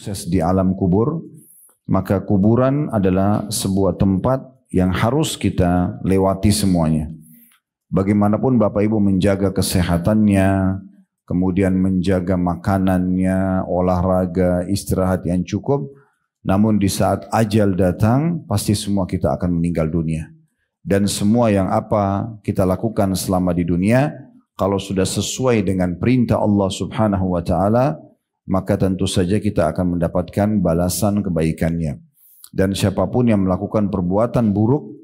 sukses di alam kubur, maka kuburan adalah sebuah tempat yang harus kita lewati semuanya. Bagaimanapun Bapak Ibu menjaga kesehatannya, kemudian menjaga makanannya, olahraga, istirahat yang cukup, namun di saat ajal datang, pasti semua kita akan meninggal dunia. Dan semua yang apa kita lakukan selama di dunia, kalau sudah sesuai dengan perintah Allah Subhanahu wa Ta'ala, maka tentu saja kita akan mendapatkan balasan kebaikannya. Dan siapapun yang melakukan perbuatan buruk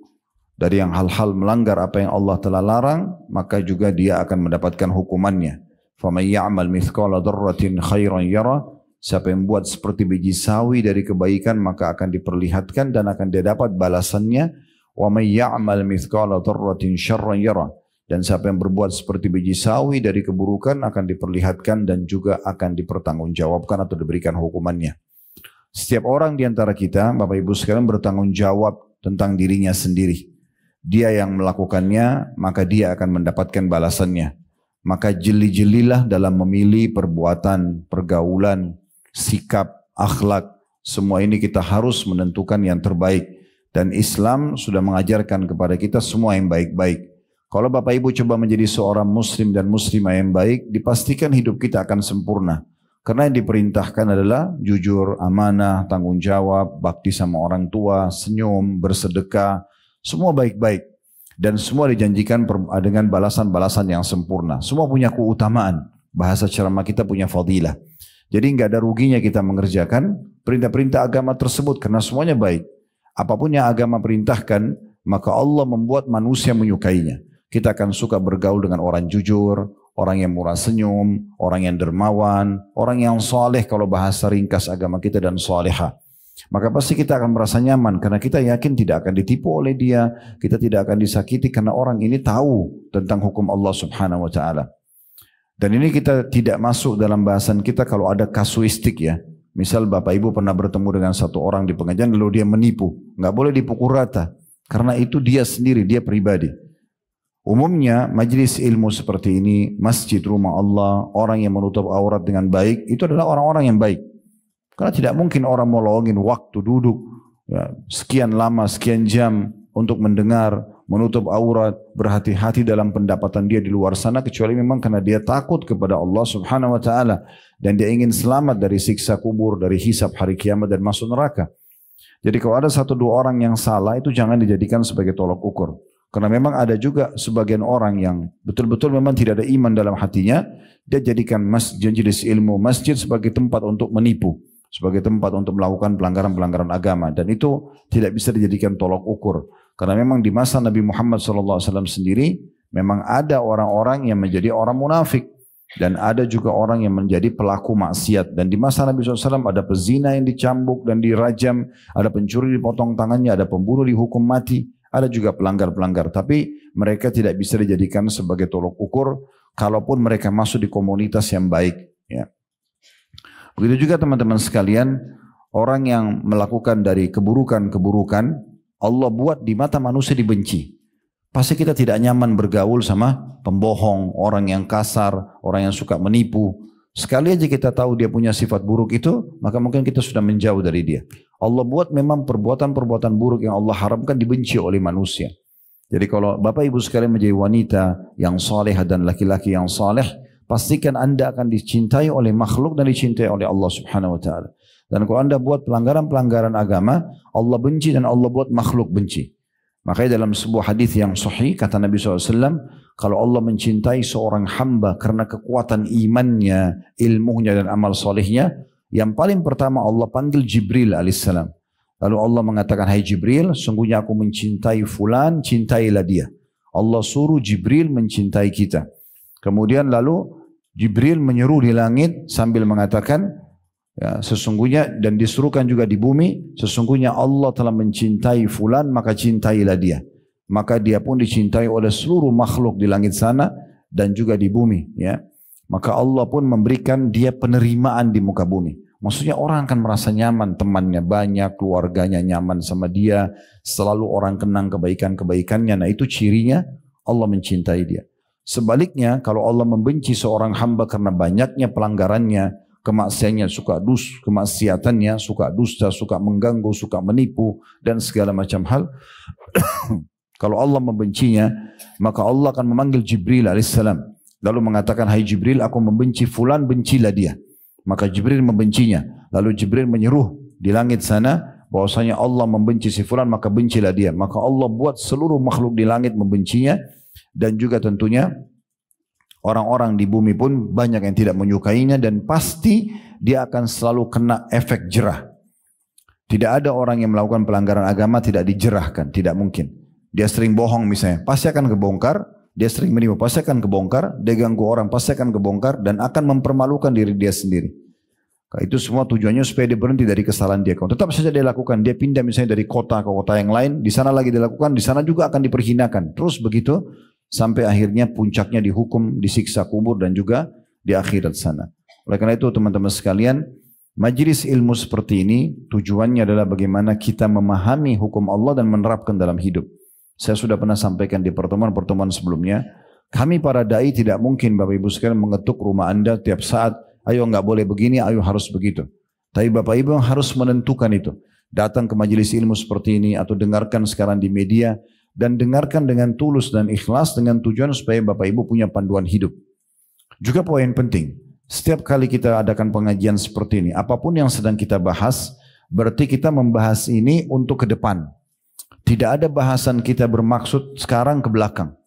dari yang hal-hal melanggar apa yang Allah telah larang, maka juga dia akan mendapatkan hukumannya. فَمَنْ يَعْمَلْ مِثْقَالَ ذَرَّةٍ خَيْرًا يَرَهُ. Siapa yang buat seperti biji sawi dari kebaikan, maka akan diperlihatkan dan akan dia dapat balasannya. وَمَنْ يَعْمَلْ مِثْقَالَ ذَرَّةٍ شَرًّا يَرَهُ. Dan siapa yang berbuat seperti biji sawi dari keburukan akan diperlihatkan dan juga akan dipertanggungjawabkan atau diberikan hukumannya. Setiap orang di antara kita, Bapak Ibu sekalian, bertanggung jawab tentang dirinya sendiri. Dia yang melakukannya, maka dia akan mendapatkan balasannya. Maka jeli-jelilah dalam memilih perbuatan, pergaulan, sikap, akhlak. Semua ini kita harus menentukan yang terbaik. Dan Islam sudah mengajarkan kepada kita semua yang baik-baik. Kalau Bapak Ibu coba menjadi seorang muslim dan muslimah yang baik, dipastikan hidup kita akan sempurna. Karena yang diperintahkan adalah jujur, amanah, tanggung jawab, bakti sama orang tua, senyum, bersedekah, semua baik-baik. Dan semua dijanjikan dengan balasan-balasan yang sempurna. Semua punya keutamaan. Bahasa ceramah kita punya fadilah. Jadi nggak ada ruginya kita mengerjakan perintah-perintah agama tersebut karena semuanya baik. Apapun yang agama perintahkan, maka Allah membuat manusia menyukainya. Kita akan suka bergaul dengan orang jujur, orang yang murah senyum, orang yang dermawan, orang yang soleh kalau bahasa ringkas agama kita, dan soleha. Maka pasti kita akan merasa nyaman karena kita yakin tidak akan ditipu oleh dia, kita tidak akan disakiti karena orang ini tahu tentang hukum Allah Subhanahu wa Ta'ala. Dan ini kita tidak masuk dalam bahasan kita kalau ada kasuistik ya. Misal Bapak Ibu pernah bertemu dengan satu orang di pengajian lalu dia menipu, nggak boleh dipukul rata karena itu dia sendiri, dia pribadi. Umumnya majlis ilmu seperti ini, masjid rumah Allah, orang yang menutup aurat dengan baik, itu adalah orang-orang yang baik. Karena tidak mungkin orang mau luangin waktu duduk ya, sekian lama, sekian jam untuk mendengar, menutup aurat, berhati-hati dalam pendapatan dia di luar sana, kecuali memang karena dia takut kepada Allah Subhanahu wa Ta'ala dan dia ingin selamat dari siksa kubur, dari hisab hari kiamat dan masuk neraka. Jadi kalau ada satu dua orang yang salah, itu jangan dijadikan sebagai tolok ukur. Karena memang ada juga sebagian orang yang betul-betul memang tidak ada iman dalam hatinya, dia jadikan majelis ilmu, masjid sebagai tempat untuk menipu, sebagai tempat untuk melakukan pelanggaran-pelanggaran agama, dan itu tidak bisa dijadikan tolok ukur. Karena memang di masa Nabi Muhammad SAW sendiri, memang ada orang-orang yang menjadi orang munafik, dan ada juga orang yang menjadi pelaku maksiat. Dan di masa Nabi SAW ada pezina yang dicambuk dan dirajam, ada pencuri dipotong tangannya, ada pembunuh dihukum mati, ada juga pelanggar-pelanggar. Tapi mereka tidak bisa dijadikan sebagai tolok ukur, kalaupun mereka masuk di komunitas yang baik. Ya. Begitu juga teman-teman sekalian, orang yang melakukan dari keburukan-keburukan, Allah buat di mata manusia dibenci. Pasti kita tidak nyaman bergaul sama pembohong, orang yang kasar, orang yang suka menipu. Sekali aja kita tahu dia punya sifat buruk itu, maka mungkin kita sudah menjauh dari dia. Allah buat memang perbuatan-perbuatan buruk yang Allah haramkan dibenci oleh manusia. Jadi kalau Bapak Ibu sekalian menjadi wanita yang saleh dan laki-laki yang saleh, pastikan Anda akan dicintai oleh makhluk dan dicintai oleh Allah Subhanahu wa Ta'ala. Dan kalau Anda buat pelanggaran-pelanggaran agama, Allah benci dan Allah buat makhluk benci. Makanya dalam sebuah hadis yang sahih kata Nabi SAW, kalau Allah mencintai seorang hamba karena kekuatan imannya, ilmunya dan amal solehnya, yang paling pertama Allah panggil Jibril alaihissalam. Lalu Allah mengatakan, hai Jibril, sungguhnya aku mencintai fulan, cintailah dia. Allah suruh Jibril mencintai kita. Kemudian lalu Jibril menyeru di langit sambil mengatakan, ya, sesungguhnya, dan disuruhkan juga di bumi, sesungguhnya Allah telah mencintai fulan, maka cintailah dia. Maka dia pun dicintai oleh seluruh makhluk di langit sana dan juga di bumi. Ya. Maka Allah pun memberikan dia penerimaan di muka bumi. Maksudnya orang akan merasa nyaman, temannya banyak, keluarganya nyaman sama dia, selalu orang kenang kebaikan-kebaikannya. Nah itu cirinya Allah mencintai dia. Sebaliknya kalau Allah membenci seorang hamba karena banyaknya pelanggarannya, kemaksiatannya, suka dusta, suka mengganggu, suka menipu, dan segala macam hal. Kalau Allah membencinya, maka Allah akan memanggil Jibril alaihissalam. Lalu mengatakan, hai Jibril, aku membenci fulan, bencilah dia. Maka Jibril membencinya. Lalu Jibril menyeruh di langit sana, bahwasanya Allah membenci si fulan, maka bencilah dia. Maka Allah buat seluruh makhluk di langit membencinya, dan juga tentunya orang-orang di bumi pun banyak yang tidak menyukainya, dan pasti dia akan selalu kena efek jerah. Tidak ada orang yang melakukan pelanggaran agama tidak dijerahkan, tidak mungkin. Dia sering bohong misalnya, pasti akan kebongkar. Dia sering menipu, pasti akan kebongkar. Dia ganggu orang, pasti akan kebongkar, dan akan mempermalukan diri dia sendiri. Itu semua tujuannya supaya dia berhenti dari kesalahan dia. Kalau tetap saja dia lakukan, dia pindah misalnya dari kota ke kota yang lain, di sana lagi dia lakukan, di sana juga akan diperhinakan. Terus begitu sampai akhirnya puncaknya dihukum, disiksa kubur, dan juga di akhirat sana. Oleh karena itu teman-teman sekalian, majelis ilmu seperti ini tujuannya adalah bagaimana kita memahami hukum Allah dan menerapkan dalam hidup. Saya sudah pernah sampaikan di pertemuan-pertemuan sebelumnya, kami para dai tidak mungkin Bapak Ibu sekalian mengetuk rumah Anda tiap saat, ayo enggak boleh begini, ayo harus begitu. Tapi Bapak Ibu harus menentukan itu. Datang ke majelis ilmu seperti ini atau dengarkan sekarang di media, dan dengarkan dengan tulus dan ikhlas dengan tujuan supaya Bapak Ibu punya panduan hidup. Juga poin penting, setiap kali kita adakan pengajian seperti ini, apapun yang sedang kita bahas, berarti kita membahas ini untuk ke depan. Tidak ada bahasan kita bermaksud sekarang ke belakang.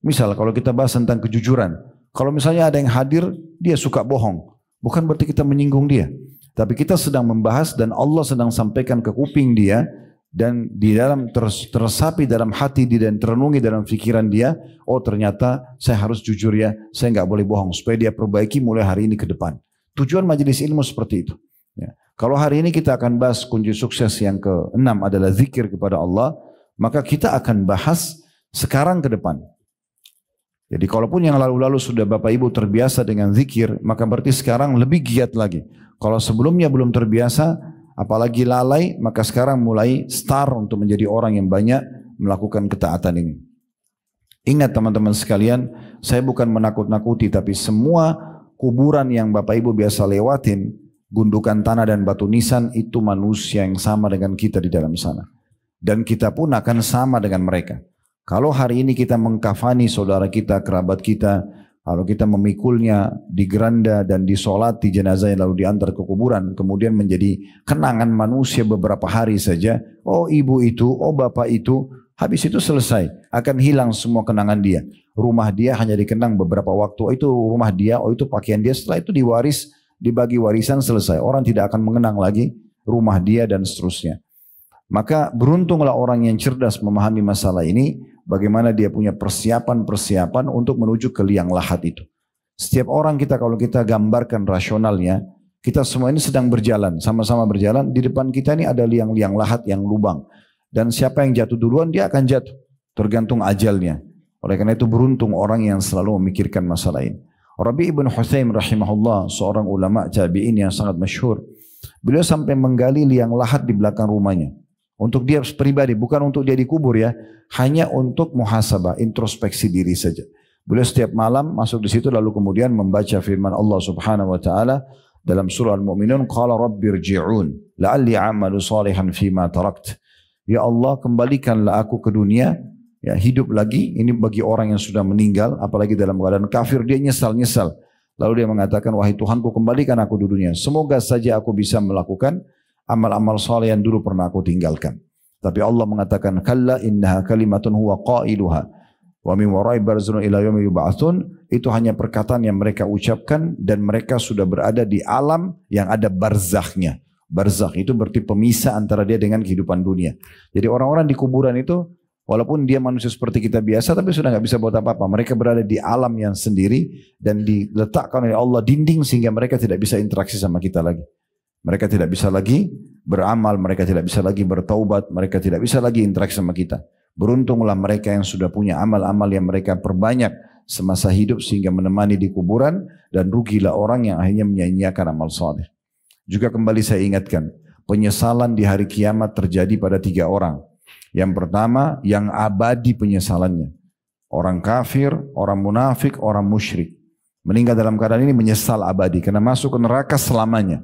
Misal kalau kita bahas tentang kejujuran, kalau misalnya ada yang hadir, dia suka bohong, bukan berarti kita menyinggung dia. Tapi kita sedang membahas dan Allah sedang sampaikan ke kuping dia, dan di dalam tersapi dalam hati dia dan terenungi dalam fikiran dia, oh ternyata saya harus jujur ya, saya nggak boleh bohong, supaya dia perbaiki mulai hari ini ke depan. Tujuan majelis ilmu seperti itu. Ya. Kalau hari ini kita akan bahas kunci sukses yang ke-6 adalah zikir kepada Allah, maka kita akan bahas sekarang ke depan. Jadi kalaupun yang lalu-lalu sudah Bapak Ibu terbiasa dengan zikir, maka berarti sekarang lebih giat lagi. Kalau sebelumnya belum terbiasa, apalagi lalai, maka sekarang mulai start untuk menjadi orang yang banyak melakukan ketaatan ini. Ingat teman-teman sekalian, saya bukan menakut-nakuti, tapi semua kuburan yang Bapak Ibu biasa lewatin, gundukan tanah dan batu nisan, itu manusia yang sama dengan kita di dalam sana. Dan kita pun akan sama dengan mereka. Kalau hari ini kita mengkafani saudara kita, kerabat kita, kalau kita memikulnya di geranda dan disolati jenazahnya lalu diantar ke kuburan, kemudian menjadi kenangan manusia beberapa hari saja, oh ibu itu, oh bapak itu, habis itu selesai, akan hilang semua kenangan dia. Rumah dia hanya dikenang beberapa waktu, oh itu rumah dia, oh itu pakaian dia, setelah itu diwaris, dibagi warisan, selesai. Orang tidak akan mengenang lagi rumah dia dan seterusnya. Maka beruntunglah orang yang cerdas memahami masalah ini, bagaimana dia punya persiapan-persiapan untuk menuju ke liang lahat itu. Setiap orang kita kalau kita gambarkan rasionalnya, kita semua ini sedang berjalan, sama-sama berjalan, di depan kita ini ada liang-liang lahat yang lubang. Dan siapa yang jatuh duluan dia akan jatuh, tergantung ajalnya. Oleh karena itu beruntung orang yang selalu memikirkan masalah ini. Rabi' ibn Hutsaim rahimahullah, seorang ulama tabi'in yang sangat masyhur, beliau sampai menggali liang lahat di belakang rumahnya. Untuk dia pribadi, bukan untuk dia dikubur ya, hanya untuk muhasabah, introspeksi diri saja. Beliau setiap malam masuk di situ lalu kemudian membaca firman Allah Subhanahu wa taala dalam surah Al-Mu'minun, qala rabbirji'un la'alli a'malu salihan fima tarakt. Ya Allah, kembalikanlah aku ke dunia, ya hidup lagi. Ini bagi orang yang sudah meninggal, apalagi dalam keadaan kafir, dia nyesal-nyesal. Lalu dia mengatakan, wahai Tuhanku, kembalikan aku di dunia. Semoga saja aku bisa melakukan amal-amal saleh yang dulu pernah aku tinggalkan. Tapi Allah mengatakan, kalla innaha kalimatun huwa qailuha wa min wara'i barzun ila yaumi yub'atsun. Itu hanya perkataan yang mereka ucapkan dan mereka sudah berada di alam yang ada barzakhnya. Barzakh itu berarti pemisah antara dia dengan kehidupan dunia. Jadi orang-orang di kuburan itu walaupun dia manusia seperti kita biasa, tapi sudah nggak bisa buat apa-apa. Mereka berada di alam yang sendiri dan diletakkan oleh Allah dinding sehingga mereka tidak bisa interaksi sama kita lagi. Mereka tidak bisa lagi beramal, mereka tidak bisa lagi bertaubat, mereka tidak bisa lagi interaksi sama kita. Beruntunglah mereka yang sudah punya amal-amal yang mereka perbanyak semasa hidup sehingga menemani di kuburan, dan rugilah orang yang akhirnya menyia-nyiakan amal saleh. Juga kembali saya ingatkan, penyesalan di hari kiamat terjadi pada 3 orang. Yang pertama, yang abadi penyesalannya. Orang kafir, orang munafik, orang musyrik. Meninggal dalam keadaan ini menyesal abadi karena masuk ke neraka selamanya.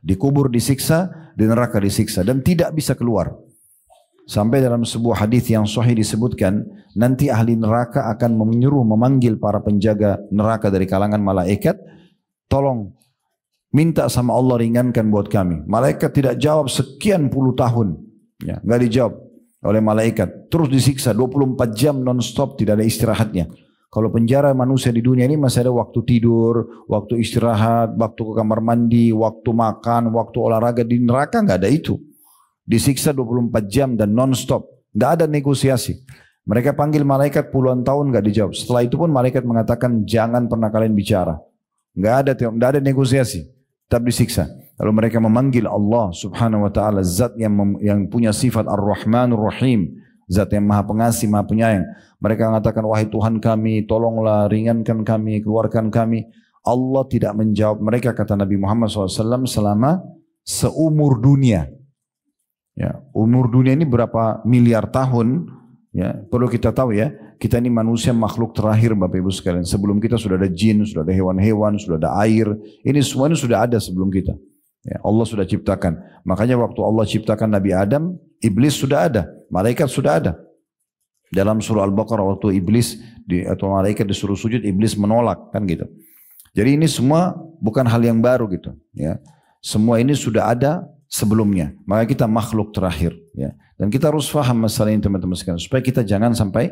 Dikubur disiksa, di neraka disiksa dan tidak bisa keluar. Sampai dalam sebuah hadis yang sahih disebutkan, nanti ahli neraka akan menyuruh memanggil para penjaga neraka dari kalangan malaikat, tolong minta sama Allah ringankan buat kami. Malaikat tidak jawab sekian puluh tahun, ya, nggak dijawab oleh malaikat. Terus disiksa 24 jam non-stop, tidak ada istirahatnya. Kalau penjara manusia di dunia ini masih ada waktu tidur, waktu istirahat, waktu ke kamar mandi, waktu makan, waktu olahraga. Di neraka nggak ada itu. Disiksa 24 jam dan non-stop. Nggak ada negosiasi. Mereka panggil malaikat puluhan tahun nggak dijawab. Setelah itu pun malaikat mengatakan jangan pernah kalian bicara. Nggak ada negosiasi. Tetap disiksa. Lalu mereka memanggil Allah subhanahu wa ta'ala. Zat yang punya sifat ar-Rahmanur Rahim. Zat yang maha pengasih, maha penyayang. Mereka mengatakan, wahai Tuhan kami, tolonglah ringankan kami, keluarkan kami. Allah tidak menjawab mereka, kata Nabi Muhammad SAW, selama seumur dunia. Ya, umur dunia ini berapa miliar tahun, ya, perlu kita tahu ya, kita ini manusia makhluk terakhir Bapak Ibu sekalian. Sebelum kita sudah ada jin, sudah ada hewan-hewan, sudah ada air. Ini semua ini sudah ada sebelum kita. Ya, Allah sudah ciptakan. Makanya waktu Allah ciptakan Nabi Adam, iblis sudah ada, malaikat sudah ada. Dalam surah Al-Baqarah waktu iblis atau malaikat disuruh sujud, iblis menolak, kan gitu. Jadi ini semua bukan hal yang baru gitu. Ya, semua ini sudah ada sebelumnya. Maka kita makhluk terakhir. Ya. Dan kita harus faham masalah ini teman-teman sekalian, supaya kita jangan sampai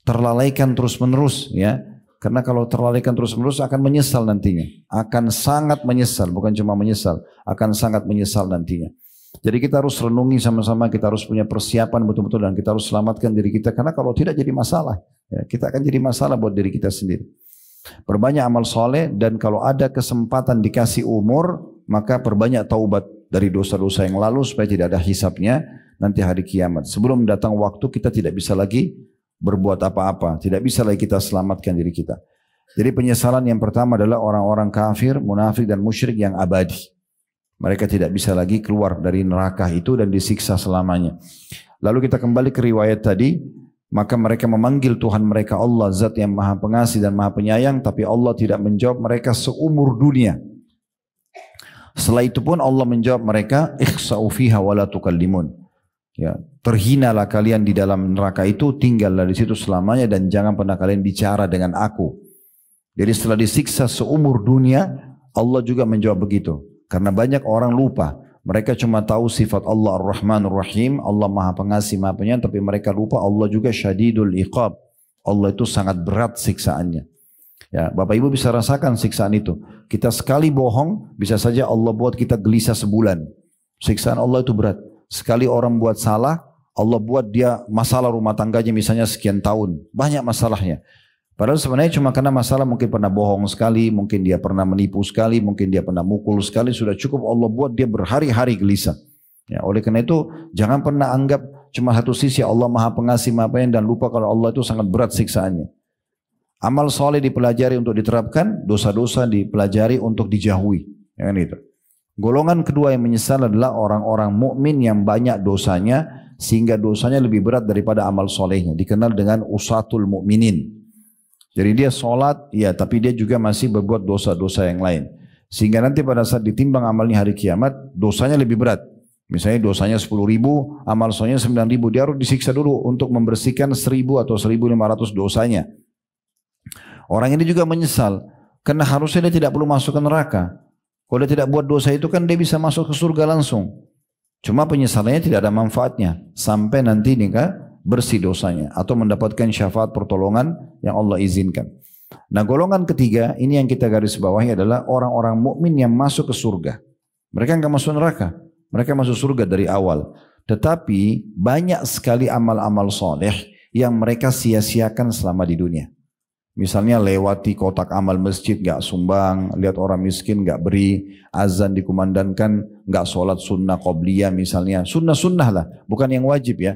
terlalaikan terus-menerus. Ya. Karena kalau terlalaikan terus-menerus akan menyesal nantinya. Akan sangat menyesal, bukan cuma menyesal, akan sangat menyesal nantinya. Jadi kita harus renungi sama-sama, kita harus punya persiapan betul-betul dan kita harus selamatkan diri kita. Karena kalau tidak jadi masalah, ya, kita akan jadi masalah buat diri kita sendiri. Perbanyak amal soleh dan kalau ada kesempatan dikasih umur, maka perbanyak taubat dari dosa-dosa yang lalu supaya tidak ada hisabnya nanti hari kiamat. Sebelum datang waktu kita tidak bisa lagi berbuat apa-apa, tidak bisa lagi kita selamatkan diri kita. Jadi penyesalan yang pertama adalah orang-orang kafir, munafik dan musyrik yang abadi. Mereka tidak bisa lagi keluar dari neraka itu dan disiksa selamanya. Lalu kita kembali ke riwayat tadi, maka mereka memanggil Tuhan mereka Allah, zat yang maha pengasih dan maha penyayang, tapi Allah tidak menjawab mereka seumur dunia. Setelah itu pun Allah menjawab mereka, ikhsa'u fiha wa la tukallimun. Ya, terhinalah kalian di dalam neraka itu, tinggallah di situ selamanya dan jangan pernah kalian bicara dengan aku. Jadi setelah disiksa seumur dunia, Allah juga menjawab begitu. Karena banyak orang lupa. Mereka cuma tahu sifat Allah Ar-Rahmanur Rahim, Allah Maha Pengasih, Maha Penyayang, tapi mereka lupa Allah juga Syadidul Iqab. Allah itu sangat berat siksaannya. Ya, Bapak Ibu bisa rasakan siksaan itu. Kita sekali bohong, bisa saja Allah buat kita gelisah sebulan. Siksaan Allah itu berat. Sekali orang buat salah, Allah buat dia masalah rumah tangganya misalnya sekian tahun. Banyak masalahnya. Padahal sebenarnya cuma karena masalah mungkin pernah bohong sekali, mungkin dia pernah menipu sekali, mungkin dia pernah mukul sekali, sudah cukup Allah buat dia berhari-hari gelisah. Ya, oleh karena itu jangan pernah anggap cuma satu sisi Allah Maha Pengasih, Maha Penyayang dan lupa kalau Allah itu sangat berat siksaannya. Amal soleh dipelajari untuk diterapkan, dosa-dosa dipelajari untuk dijauhi. Ya, kan itu. Golongan kedua yang menyesal adalah orang-orang mukmin yang banyak dosanya sehingga dosanya lebih berat daripada amal solehnya. Dikenal dengan usatul mukminin. Jadi dia sholat, ya, tapi dia juga masih berbuat dosa-dosa yang lain. Sehingga nanti pada saat ditimbang amalnya hari kiamat, dosanya lebih berat. Misalnya dosanya 10.000, amal solehnya 9.000. Dia harus disiksa dulu untuk membersihkan 1.000 atau 1.500 dosanya. Orang ini juga menyesal, karena harusnya dia tidak perlu masuk ke neraka. Kalau dia tidak buat dosa itu kan dia bisa masuk ke surga langsung. Cuma penyesalannya tidak ada manfaatnya. Sampai nanti nikah bersih dosanya atau mendapatkan syafaat pertolongan yang Allah izinkan. Nah, golongan ketiga ini yang kita garis bawahi adalah orang-orang mukmin yang masuk ke surga. Mereka enggak masuk neraka, mereka masuk surga dari awal. Tetapi banyak sekali amal-amal soleh yang mereka sia-siakan selama di dunia. Misalnya lewati kotak amal masjid enggak sumbang, lihat orang miskin enggak beri, azan dikumandangkan enggak sholat sunnah qobliyah misalnya, sunnah-sunnah lah, bukan yang wajib ya.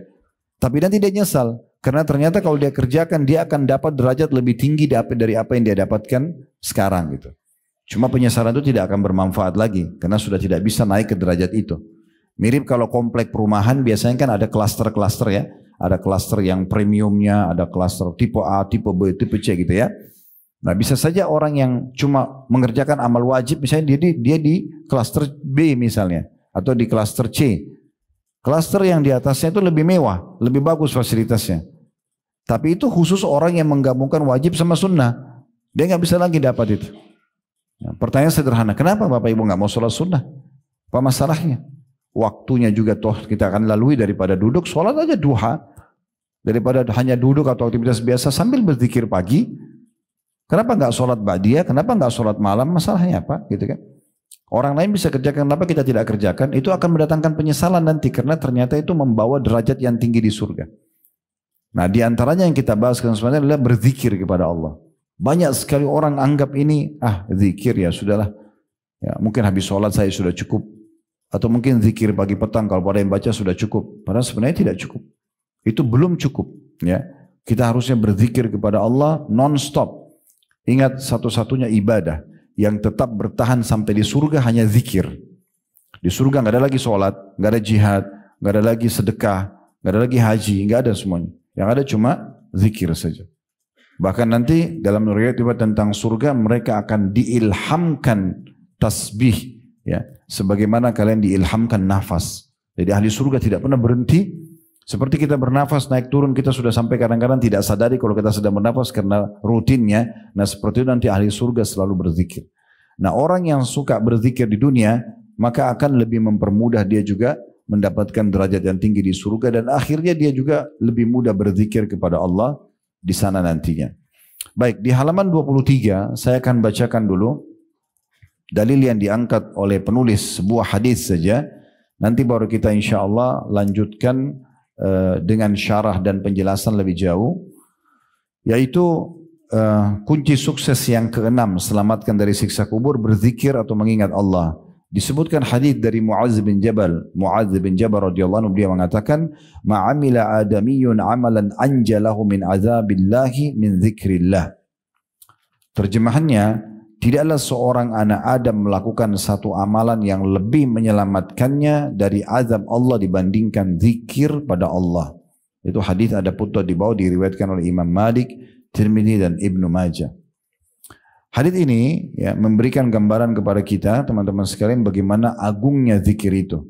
Tapi nanti dia nyesal, karena ternyata kalau dia kerjakan, dia akan dapat derajat lebih tinggi dari apa yang dia dapatkan sekarang gitu. Cuma penyesalan itu tidak akan bermanfaat lagi, karena sudah tidak bisa naik ke derajat itu. Mirip kalau komplek perumahan, biasanya kan ada klaster-klaster ya. Ada klaster yang premiumnya, ada klaster tipe A, tipe B, tipe C gitu ya. Nah, bisa saja orang yang cuma mengerjakan amal wajib, misalnya dia di klaster B misalnya, atau di klaster C. Klaster yang di atasnya itu lebih mewah, lebih bagus fasilitasnya. Tapi itu khusus orang yang menggabungkan wajib sama sunnah. Dia nggak bisa lagi dapat itu. Nah, pertanyaan sederhana, kenapa Bapak Ibu nggak mau sholat sunnah? Apa masalahnya? Waktunya juga toh kita akan lalui, daripada duduk, sholat aja duha. Daripada hanya duduk atau aktivitas biasa sambil berzikir pagi. Kenapa nggak sholat ba'diyah? Kenapa nggak sholat malam? Masalahnya apa? Gitu kan? Orang lain bisa kerjakan, kenapa kita tidak kerjakan? Itu akan mendatangkan penyesalan nanti, karena ternyata itu membawa derajat yang tinggi di surga. Nah, di antaranya yang kita bahas sebenarnya adalah berzikir kepada Allah. Banyak sekali orang anggap ini, zikir ya sudahlah. Ya, mungkin habis sholat saya sudah cukup. Atau mungkin zikir pagi petang kalau pada yang baca sudah cukup. Padahal sebenarnya tidak cukup. Itu belum cukup. Ya, kita harusnya berzikir kepada Allah non-stop. Ingat, satu-satunya ibadah yang tetap bertahan sampai di surga hanya zikir. Di surga nggak ada lagi sholat, nggak ada jihad, nggak ada lagi sedekah, nggak ada lagi haji, nggak ada semuanya. Yang ada cuma zikir saja. Bahkan nanti dalam riwayat tentang surga, mereka akan diilhamkan tasbih, ya, sebagaimana kalian diilhamkan nafas. Jadi ahli surga tidak pernah berhenti. Seperti kita bernafas naik turun, kita sudah sampai kadang-kadang tidak sadari kalau kita sedang bernafas karena rutinnya. Nah, seperti itu nanti ahli surga selalu berzikir. Nah, orang yang suka berzikir di dunia, maka akan lebih mempermudah dia juga mendapatkan derajat yang tinggi di surga, dan akhirnya dia juga lebih mudah berzikir kepada Allah di sana nantinya. Baik, di halaman 23 saya akan bacakan dulu dalil yang diangkat oleh penulis, sebuah hadis saja. Nanti baru kita insya Allah lanjutkan dengan syarah dan penjelasan lebih jauh, yaitu kunci sukses yang keenam, selamatkan dari siksa kubur, berzikir atau mengingat Allah. Disebutkan hadis dari Mu'adz bin Jabal. Mu'adz bin Jabal radhiyallahu anhu, dia mengatakan, "Ma'amila adamiyun amalan anjalahu min azabillahi min dzikrillah." Terjemahannya, tidaklah seorang anak Adam melakukan satu amalan yang lebih menyelamatkannya dari azab Allah dibandingkan zikir pada Allah. Itu hadis ada footnote di bawah, diriwayatkan oleh Imam Malik, Tirmidzi dan Ibnu Majah. Hadis ini ya memberikan gambaran kepada kita teman-teman sekalian bagaimana agungnya zikir itu.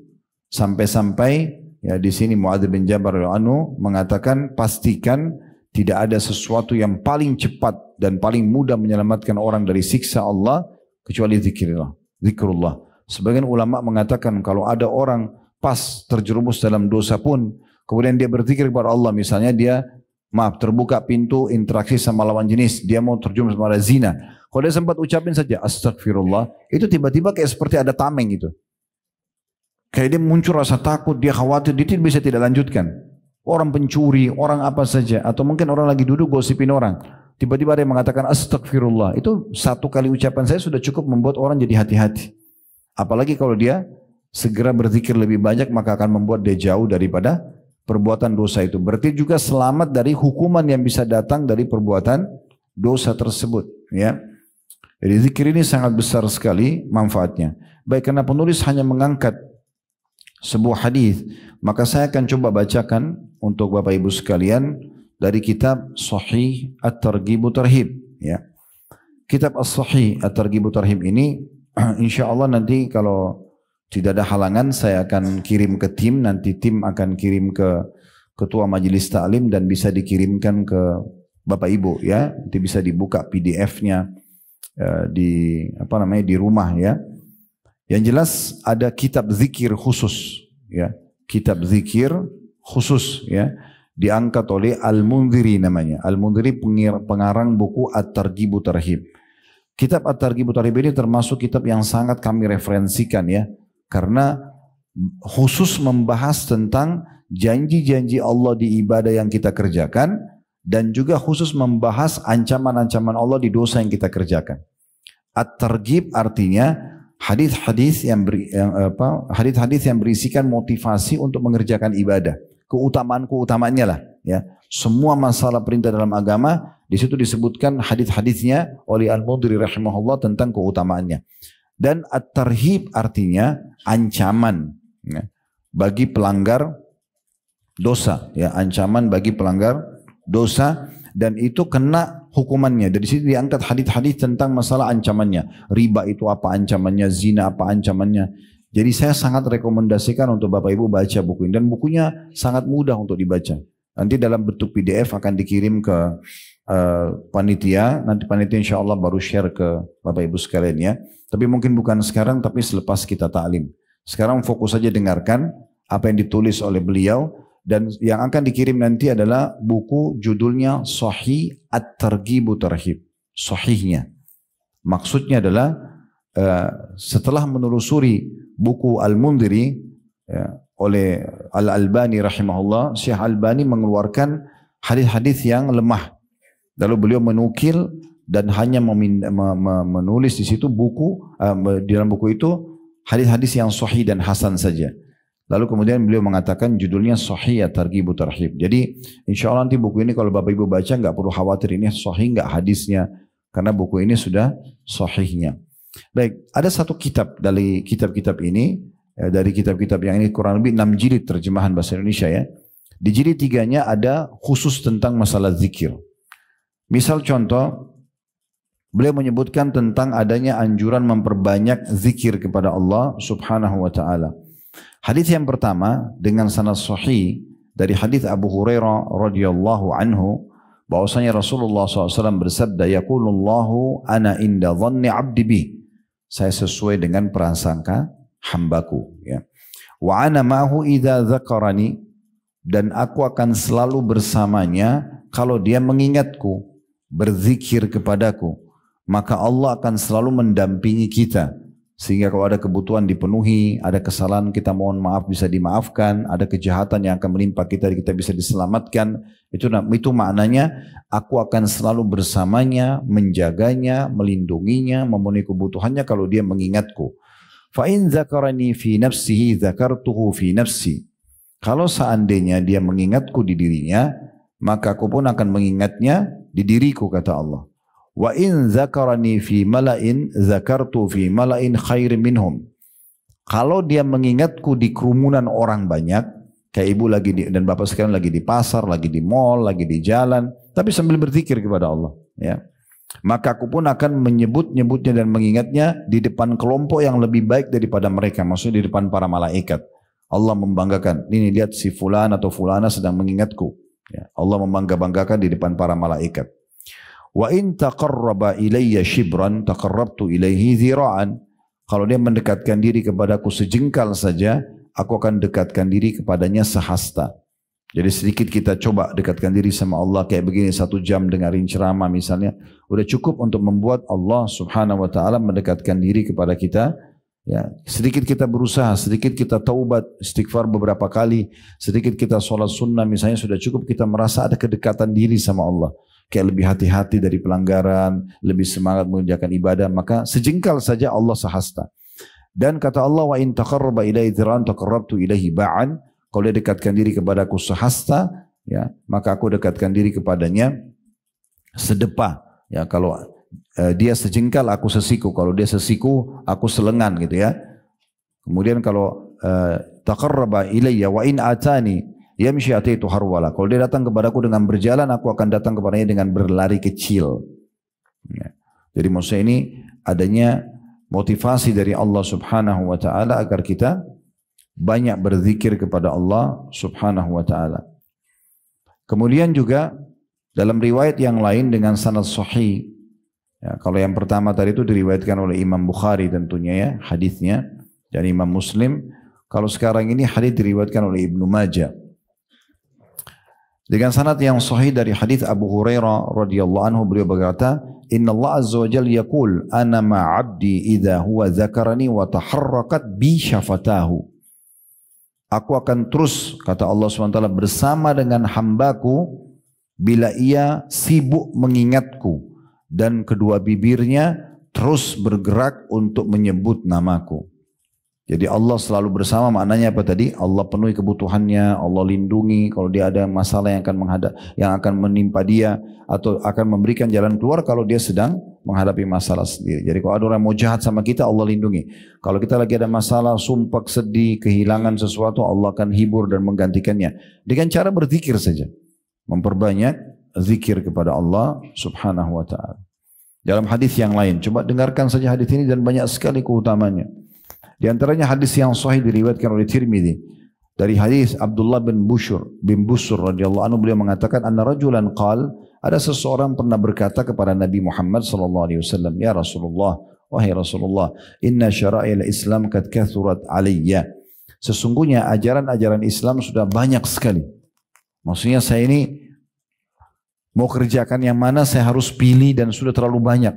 Sampai-sampai ya di sini Mu'adz bin Jabal radhiyallahu anhu mengatakan, pastikan tidak ada sesuatu yang paling cepat dan paling mudah menyelamatkan orang dari siksa Allah kecuali zikrullah. Sebagian ulama mengatakan kalau ada orang pas terjerumus dalam dosa pun, kemudian dia berzikir kepada Allah, misalnya dia terbuka pintu interaksi sama lawan jenis, dia mau terjerumus pada zina, kalau dia sempat ucapin saja astagfirullah, itu tiba-tiba kayak seperti ada tameng gitu. Kayak dia muncul rasa takut, dia khawatir, dia bisa tidak lanjutkan. Orang pencuri, orang apa saja, atau mungkin orang lagi duduk gosipin orang, tiba-tiba ada yang mengatakan astagfirullah, itu satu kali ucapan saya sudah cukup membuat orang jadi hati-hati. Apalagi kalau dia segera berzikir lebih banyak, maka akan membuat dia jauh daripada perbuatan dosa itu. Berarti juga selamat dari hukuman yang bisa datang dari perbuatan dosa tersebut. Ya, jadi zikir ini sangat besar sekali manfaatnya. Baik, karena penulis hanya mengangkat sebuah hadis, maka saya akan coba bacakan untuk Bapak Ibu sekalian dari kitab Sahih At-Targhib Tarhib, ya. Kitab As-Sahih At-Targhib Tarhib ini insya Allah nanti kalau tidak ada halangan saya akan kirim ke tim, nanti tim akan kirim ke ketua majelis taklim dan bisa dikirimkan ke Bapak Ibu, ya. Nanti bisa dibuka PDF-nya di di rumah, ya. Yang jelas ada kitab zikir khusus, ya, kitab zikir khusus, ya, diangkat oleh Al-Mundhiri namanya. Al-Mundhiri pengarang buku At-Targhib Tarhib. Kitab At-Targhib Tarhib ini termasuk kitab yang sangat kami referensikan, ya, karena khusus membahas tentang janji-janji Allah di ibadah yang kita kerjakan, dan juga khusus membahas ancaman-ancaman Allah di dosa yang kita kerjakan. At-Targhib artinya hadis-hadis yang berisikan motivasi untuk mengerjakan ibadah, keutamaan-keutamaannya lah, ya. Semua masalah perintah dalam agama di situ disebutkan hadis-hadisnya oleh Al-Mundhiri rahimahullah tentang keutamaannya. Dan at-tarhib artinya ancaman, ya, bagi pelanggar dosa, ya, ancaman bagi pelanggar dosa, dan itu kena hukumannya. Dari situ diangkat hadis-hadis tentang masalah ancamannya. Riba itu apa ancamannya, zina apa ancamannya. Jadi saya sangat rekomendasikan untuk Bapak Ibu baca buku ini. Dan bukunya sangat mudah untuk dibaca. Nanti dalam bentuk PDF akan dikirim ke panitia. Nanti panitia insya Allah baru share ke Bapak Ibu sekalian ya. Tapi mungkin bukan sekarang, tapi selepas kita ta'lim. Sekarang fokus saja dengarkan apa yang ditulis oleh beliau. Dan yang akan dikirim nanti adalah buku judulnya Sahih At-Targhib Tarhib. Sahihnya. Maksudnya adalah setelah menelusuri buku Al-Mundhiri oleh Al-Albani rahimahullah, Syekh Al-Albani mengeluarkan hadis-hadis yang lemah. Lalu beliau menukil dan hanya menulis di situ buku, di dalam buku itu hadis-hadis yang sahih dan hasan saja. Lalu kemudian beliau mengatakan judulnya Sahih At-Targhib Tarhib. Jadi insya Allah nanti buku ini kalau Bapak Ibu baca nggak perlu khawatir ini sahih nggak hadisnya, karena buku ini sudah sahihnya. Baik, ada satu kitab dari kitab-kitab ini, dari kitab-kitab yang ini kurang lebih 6 jilid terjemahan bahasa Indonesia ya. Di jilid 3-nya ada khusus tentang masalah zikir. Misal contoh, beliau menyebutkan tentang adanya anjuran memperbanyak zikir kepada Allah Subhanahu wa taala. Hadis yang pertama dengan sanad sahih dari hadis Abu Hurairah radhiyallahu anhu bahwasanya Rasulullah SAW bersabda, yaqulullahu ana inda dhanni abdi bi. Saya sesuai dengan prasangka hambaku ya. Wa ana ma'hu idza dzakarani, dan aku akan selalu bersamanya kalau dia mengingatku, berzikir kepadaku, maka Allah akan selalu mendampingi kita. Sehingga kalau ada kebutuhan dipenuhi, ada kesalahan kita mohon maaf bisa dimaafkan, ada kejahatan yang akan menimpa kita bisa diselamatkan. Itu maknanya aku akan selalu bersamanya, menjaganya, melindunginya, memenuhi kebutuhannya kalau dia mengingatku. Fa in dzakarani fi nafsihi dzakartuhu fi nafsi. Kalau seandainya dia mengingatku di dirinya, maka aku pun akan mengingatnya di diriku, kata Allah. Wa in zakarani fi mala'in zakartu fi mala'in khairin minhum. Kalau dia mengingatku di kerumunan orang banyak, kayak ibu lagi dan bapak sekalian lagi di pasar, lagi di mall, lagi di jalan, tapi sambil berzikir kepada Allah, ya. Maka aku pun akan menyebut-nyebutnya dan mengingatnya di depan kelompok yang lebih baik daripada mereka, maksudnya di depan para malaikat. Allah membanggakan, ini lihat si fulan atau fulana sedang mengingatku. Ya. Allah membangga-banggakan di depan para malaikat. Wa in taqarraba ilayya shibran taqarrabtu ilaihi dhira'an. Kalau dia mendekatkan diri kepadaku sejengkal saja, aku akan dekatkan diri kepadanya sehasta. Jadi sedikit kita coba dekatkan diri sama Allah kayak begini 1 jam dengarin ceramah misalnya, udah cukup untuk membuat Allah Subhanahu wa taala mendekatkan diri kepada kita. Ya, sedikit kita berusaha, sedikit kita taubat, istighfar beberapa kali, sedikit kita sholat sunnah misalnya, sudah cukup kita merasa ada kedekatan diri sama Allah. Kayak lebih hati-hati dari pelanggaran, lebih semangat mengerjakan ibadah, maka sejengkal saja Allah sehasta. Dan kata Allah, wa in taqarraba ilaihi dhira'an taqarrabtu ilaihi ba'an. Kalau dia dekatkan diri kepadaku sehasta, ya, maka aku dekatkan diri kepadanya sedepa. Ya, kalau dia sejengkal, aku sesiku. Kalau dia sesiku, aku selengan gitu ya. Kemudian kalau taqarraba ilayya wa in atani yamshi ataitu harwala. Kalau dia datang kepadaku dengan berjalan, aku akan datang kepadanya dengan berlari kecil. Ya. Jadi maksudnya ini adanya motivasi dari Allah Subhanahu wa taala agar kita banyak berzikir kepada Allah Subhanahu wa taala. Kemudian juga dalam riwayat yang lain dengan sanad sahih. Ya, kalau yang pertama tadi itu diriwayatkan oleh Imam Bukhari tentunya ya, hadisnya, dan Imam Muslim. Kalau sekarang ini hadis diriwayatkan oleh Ibnu Majah. Dengan sanad yang sahih dari hadis Abu Hurairah radhiyallahu anhu, beliau berkata, "Inna Allah azza wa jalla yaqul ana ma 'abdi idza huwa dzakarani wa taharrakat bi syafatahu." Aku akan terus, kata Allah SWT, bersama dengan hambaku bila ia sibuk mengingatku dan kedua bibirnya terus bergerak untuk menyebut namaku. Jadi Allah selalu bersama, maknanya apa tadi? Allah penuhi kebutuhannya, Allah lindungi kalau dia ada masalah yang akan menimpa dia, atau akan memberikan jalan keluar kalau dia sedang menghadapi masalah sendiri. Jadi kalau ada orang mau jahat sama kita, Allah lindungi. Kalau kita lagi ada masalah, sumpah, sedih, kehilangan sesuatu, Allah akan hibur dan menggantikannya dengan cara berzikir saja. Memperbanyak zikir kepada Allah subhanahu wa ta'ala. Dalam hadis yang lain, coba dengarkan saja hadis ini dan banyak sekali keutamanya. Di antaranya hadis yang sahih diriwayatkan oleh Tirmidzi dari hadis Abdullah bin Busur radhiyallahu anhu, beliau mengatakan anna rajulan qal, ada seseorang pernah berkata kepada Nabi Muhammad sallallahu alaihi wasallam, ya Rasulullah, wahai Rasulullah, inna syara'il Islam qad kathurat alayya. Sesungguhnya ajaran-ajaran Islam sudah banyak sekali. Maksudnya saya ini mau kerjakan yang mana saya harus pilih dan sudah terlalu banyak,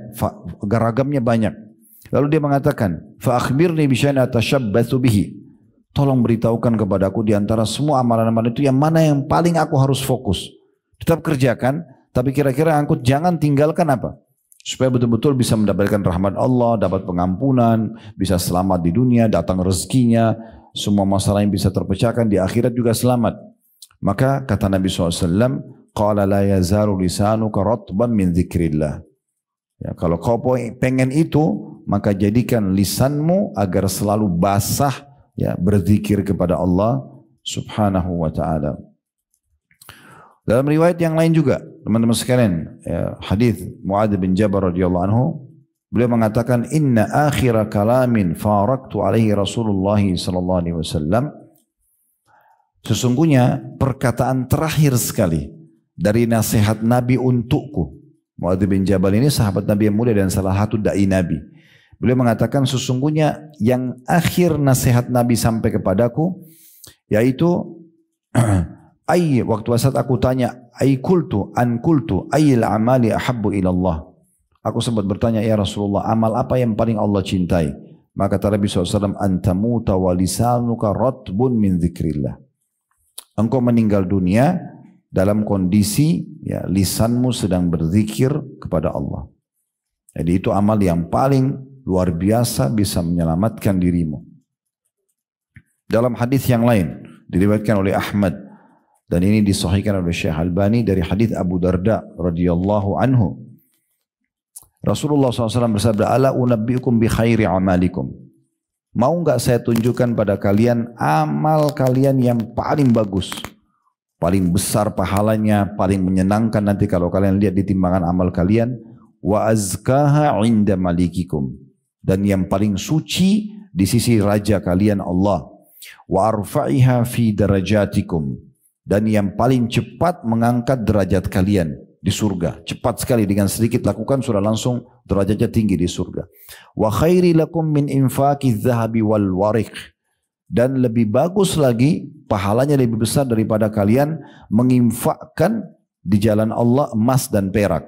ragamnya banyak. Lalu dia mengatakan, fa akhbirni bi syai'in atashabbathu bihi. Tolong beritahukan kepadaku di antara semua amalan-amalan itu yang mana yang paling aku harus fokus. Tetap kerjakan, tapi kira-kira aku jangan tinggalkan apa? Supaya betul-betul bisa mendapatkan rahmat Allah, dapat pengampunan, bisa selamat di dunia, datang rezekinya, semua masalah yang bisa terpecahkan di akhirat juga selamat. Maka kata Nabi SAW, qala la yazaru lisanuka ratban min dzikrillah. Ya, kalau kau pengen itu, maka jadikan lisanmu agar selalu basah, ya, berzikir kepada Allah subhanahu wa ta'ala. Dalam riwayat yang lain juga, teman-teman sekalian, ya, hadis Muadz bin Jabal radhiyallahu anhu, beliau mengatakan, inna akhira kalamin faraktu alaihi Rasulullah sallallahu alaihi wasallam. Sesungguhnya perkataan terakhir sekali dari nasihat Nabi untukku. Muadz bin Jabal ini sahabat Nabi yang mulia dan salah satu dai Nabi. Beliau mengatakan sesungguhnya yang akhir nasihat Nabi sampai kepadaku yaitu waktu saat aku tanya kultu ayyil amali ahabbu ila Allah. Aku sempat bertanya, ya Rasulullah, amal apa yang paling Allah cintai? Maka kata Nabi SAW, antamuta wa lisanuka ratbun min dzikrillah. Engkau meninggal dunia dalam kondisi, ya, lisanmu sedang berzikir kepada Allah. Jadi itu amal yang paling luar biasa bisa menyelamatkan dirimu. Dalam hadis yang lain diriwayatkan oleh Ahmad dan ini disahihkan oleh Syekh Albani dari hadis Abu Darda radhiyallahu anhu. Rasulullah SAW bersabda, ala unabbiukum bi khairi amalikum. Mau enggak saya tunjukkan pada kalian amal kalian yang paling bagus, paling besar pahalanya, paling menyenangkan nanti kalau kalian lihat di timbangan amal kalian, wa azkaha inda malikikum, dan yang paling suci di sisi raja kalian Allah, wa arfa'iha fi darajatikum, dan yang paling cepat mengangkat derajat kalian di surga. Cepat sekali, dengan sedikit lakukan sudah langsung derajatnya tinggi di surga. Wa khairi lakum min infaqi dzahabi wal wariq, dan lebih bagus lagi, pahalanya lebih besar daripada kalian menginfakkan di jalan Allah emas dan perak.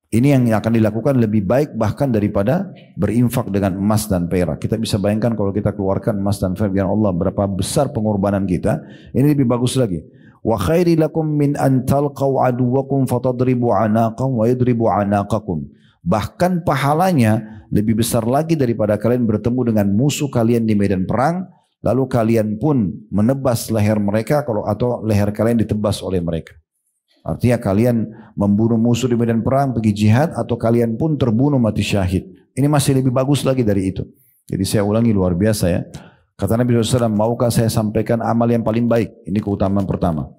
Ini yang akan dilakukan lebih baik bahkan daripada berinfak dengan emas dan perak. Kita bisa bayangkan kalau kita keluarkan emas dan perak dengan Allah, berapa besar pengorbanan kita. Ini lebih bagus lagi. Wa khairi lakum min an talqaw aduwakum fatadribu anaqam wa yadribu anaqakum. Bahkan pahalanya lebih besar lagi daripada kalian bertemu dengan musuh kalian di medan perang, lalu kalian pun menebas leher mereka atau leher kalian ditebas oleh mereka. Artinya kalian membunuh musuh di medan perang, pergi jihad, atau kalian pun terbunuh mati syahid. Ini masih lebih bagus lagi dari itu. Jadi saya ulangi, luar biasa ya. Kata Nabi SAW, maukah saya sampaikan amal yang paling baik? Ini keutamaan pertama.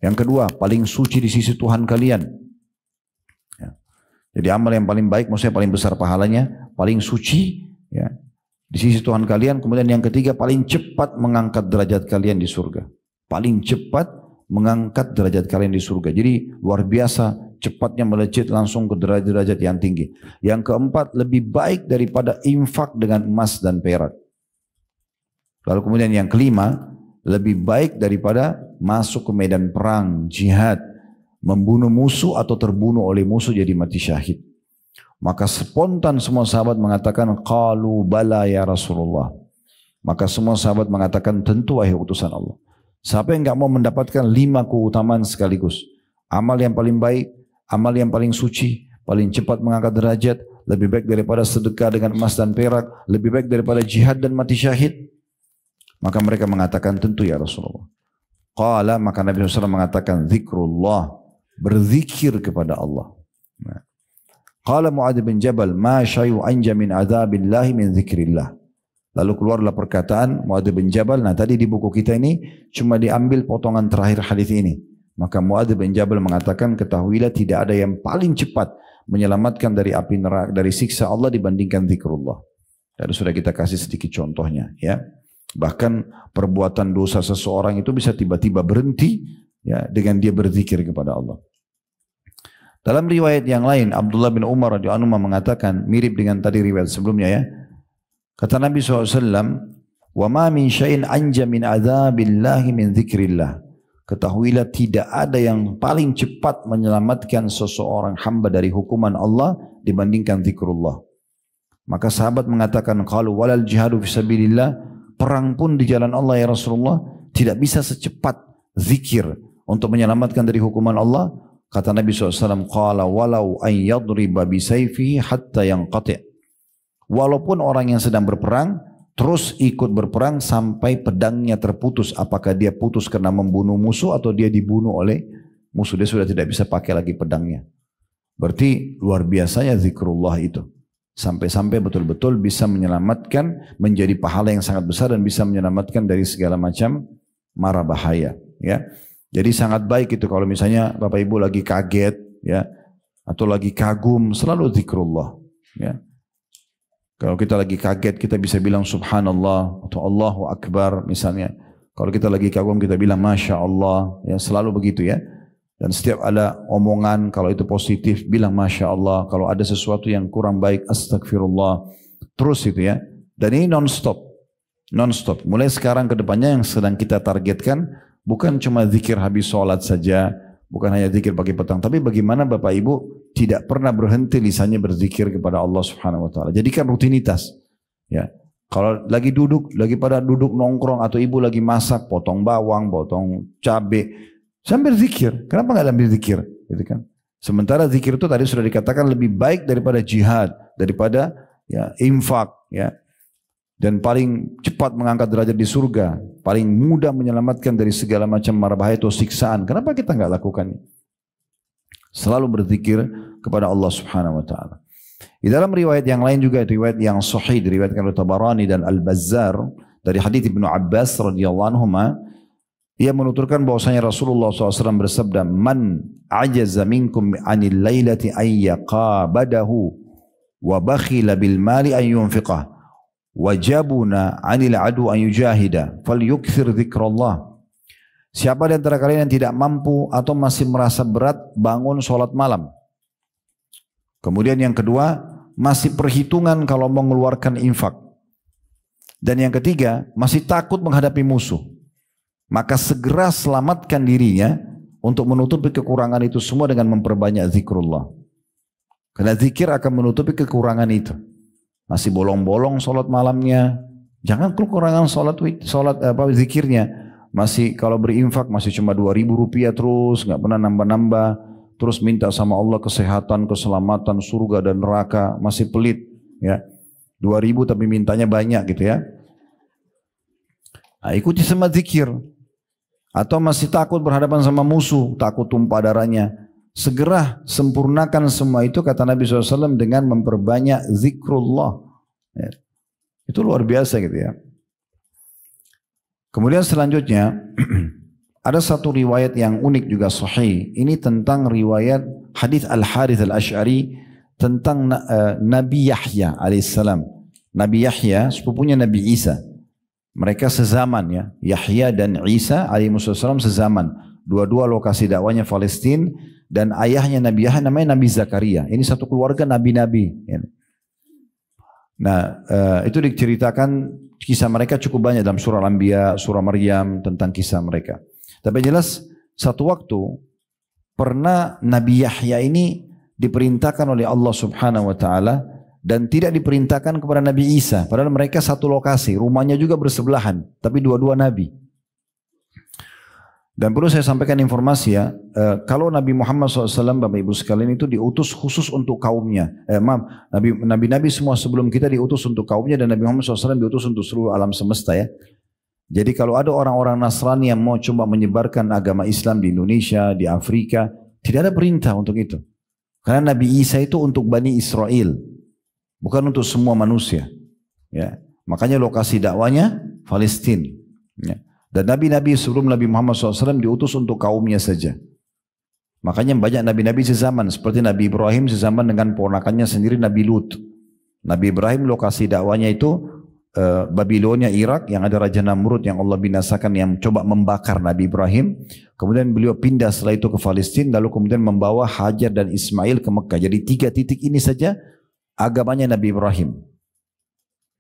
Yang kedua, paling suci di sisi Tuhan kalian. Ya. Jadi amal yang paling baik, maksudnya paling besar pahalanya, paling suci ya, di sisi Tuhan kalian. Kemudian yang ketiga, paling cepat mengangkat derajat kalian di surga. Paling cepat mengangkat derajat kalian di surga. Jadi luar biasa cepatnya melejit langsung ke derajat-derajat yang tinggi. Yang keempat, lebih baik daripada infak dengan emas dan perak. Lalu kemudian yang kelima, lebih baik daripada masuk ke medan perang, jihad, membunuh musuh atau terbunuh oleh musuh jadi mati syahid. Maka spontan semua sahabat mengatakan, qalu bala ya Rasulullah. Maka semua sahabat mengatakan, tentu wahai utusan Allah. Siapa yang enggak mau mendapatkan 5 keutamaan sekaligus? Amal yang paling baik, amal yang paling suci, paling cepat mengangkat derajat, lebih baik daripada sedekah dengan emas dan perak, lebih baik daripada jihad dan mati syahid. Maka mereka mengatakan, tentu ya Rasulullah. Qala, maka Nabi SAW mengatakan, zikrullah, berzikir kepada Allah. Qala Muadz bin Jabal, ma syai'u anja min adzabillahi min zikrillah. Lalu keluarlah perkataan Muadz bin Jabal. Nah tadi di buku kita ini cuma diambil potongan terakhir hadis ini. Maka Muadz bin Jabal mengatakan, ketahuilah tidak ada yang paling cepat menyelamatkan dari api neraka, dari siksa Allah dibandingkan zikrullah. Dan sudah kita kasih sedikit contohnya, ya. Bahkan perbuatan dosa seseorang itu bisa tiba-tiba berhenti, ya, dengan dia berzikir kepada Allah. Dalam riwayat yang lain, Abdullah bin Umar radhiyallahu anhu mengatakan, mirip dengan tadi riwayat sebelumnya, ya. Kata Nabi SAW, wa ma min syai'in anja min adzabillahi min dzikrillah. Ketahuilah tidak ada yang paling cepat menyelamatkan seseorang hamba dari hukuman Allah dibandingkan zikrullah. Maka sahabat mengatakan, qalu walal jihadu fisabilillah, perang pun di jalan Allah ya Rasulullah tidak bisa secepat zikir untuk menyelamatkan dari hukuman Allah. Kata Nabi SAW, qala walau an yadriba bisayfihi hatta yanqati'. Walaupun orang yang sedang berperang terus ikut berperang sampai pedangnya terputus, apakah dia putus karena membunuh musuh atau dia dibunuh oleh musuh, dia sudah tidak bisa pakai lagi pedangnya. Berarti luar biasanya zikrullah itu, sampai-sampai betul-betul bisa menyelamatkan, menjadi pahala yang sangat besar dan bisa menyelamatkan dari segala macam mara bahaya, ya. Jadi sangat baik itu kalau misalnya Bapak Ibu lagi kaget, ya, atau lagi kagum, selalu zikrullah, ya. Kalau kita lagi kaget, kita bisa bilang subhanallah atau Allahu Akbar misalnya. Kalau kita lagi kagum, kita bilang Masya Allah, ya, selalu begitu, ya. Dan setiap ada omongan, kalau itu positif, bilang Masya Allah. Kalau ada sesuatu yang kurang baik, astagfirullah. Terus itu, ya. Dan ini non-stop. Non-stop. Mulai sekarang ke depannya yang sedang kita targetkan, bukan cuma zikir habis sholat saja, bukan hanya zikir pagi petang, tapi bagaimana Bapak Ibu tidak pernah berhenti lisannya berzikir kepada Allah Subhanahu wa taala. Jadikan rutinitas, ya. Kalau lagi pada duduk nongkrong atau ibu lagi masak, potong bawang, potong cabe, sambil zikir. Kenapa nggak ambil zikir? Gitu kan. Sementara zikir itu tadi sudah dikatakan lebih baik daripada jihad, daripada, ya, infak, ya. Dan paling cepat mengangkat derajat di surga, paling mudah menyelamatkan dari segala macam mara bahaya atau siksaan. Kenapa kita nggak lakukan? Selalu berzikir kepada Allah Subhanahu wa taala. Di dalam riwayat yang lain juga, riwayat yang sahih diriwayatkan oleh Tabarani dan Al-Bazzar dari hadits Ibnu Abbas radhiyallahu anhuma, ia menuturkan bahwasanya Rasulullah SAW bersabda, "Man ajaza minkum 'anil lailati ay yaqabadahu wa bakhila bil mali ay yunfiqah wa jabuna 'anil adu an yujahida falyukthir dzikrallah." Siapa di antara kalian yang tidak mampu atau masih merasa berat bangun sholat malam. Kemudian yang kedua, masih perhitungan kalau mau mengeluarkan infak. Dan yang ketiga, masih takut menghadapi musuh. Maka segera selamatkan dirinya untuk menutupi kekurangan itu semua dengan memperbanyak zikrullah. Karena zikir akan menutupi kekurangan itu. Masih bolong-bolong sholat malamnya, jangan kekurangan zikirnya. Masih kalau berinfak masih cuma 2.000 rupiah terus, nggak pernah nambah-nambah, terus minta sama Allah kesehatan, keselamatan, surga dan neraka, masih pelit, ya. 2.000 tapi mintanya banyak gitu, ya. Nah, ikuti sama zikir. Atau masih takut berhadapan sama musuh, takut tumpah darahnya, segera sempurnakan semua itu, kata Nabi SAW, dengan memperbanyak zikrullah, ya. Itu luar biasa gitu, ya. Kemudian selanjutnya ada satu riwayat yang unik juga sahih. Ini tentang riwayat hadis Al-Harith Al-Ash'ari tentang Nabi Yahya alaihissalam. Nabi Yahya sepupunya Nabi Isa. Mereka sezaman, ya. Yahya dan Isa alaihissalam sezaman. Dua-dua lokasi dakwanya Palestina, dan ayahnya Nabi Yahya namanya Nabi Zakaria. Ini satu keluarga nabi-nabi, ya. Nah, itu diceritakan kisah mereka cukup banyak dalam surah Al-Anbiya, surah Maryam, tentang kisah mereka. Tapi jelas satu waktu pernah Nabi Yahya ini diperintahkan oleh Allah Subhanahu wa taala dan tidak diperintahkan kepada Nabi Isa. Padahal mereka satu lokasi, rumahnya juga bersebelahan, tapi dua-dua nabi. Dan perlu saya sampaikan informasi, ya, kalau Nabi Muhammad SAW, Bapak Ibu sekalian, itu diutus khusus untuk kaumnya. Nabi-nabi semua sebelum kita diutus untuk kaumnya, dan Nabi Muhammad SAW diutus untuk seluruh alam semesta, ya. Jadi kalau ada orang-orang Nasrani yang mau coba menyebarkan agama Islam di Indonesia, di Afrika, tidak ada perintah untuk itu. Karena Nabi Isa itu untuk Bani Israel, bukan untuk semua manusia, ya. Makanya lokasi dakwanya Palestina, ya. Dan nabi-nabi sebelum Nabi Muhammad SAW diutus untuk kaumnya saja. Makanya banyak nabi-nabi sezaman, seperti Nabi Ibrahim sezaman dengan ponakannya sendiri Nabi Lut. Nabi Ibrahim lokasi dakwanya itu Babilonia, Irak, yang ada Raja Namrud yang Allah binasakan, yang coba membakar Nabi Ibrahim. Kemudian beliau pindah setelah itu ke Palestina, lalu kemudian membawa Hajar dan Ismail ke Mekah. Jadi 3 titik ini saja agamanya Nabi Ibrahim.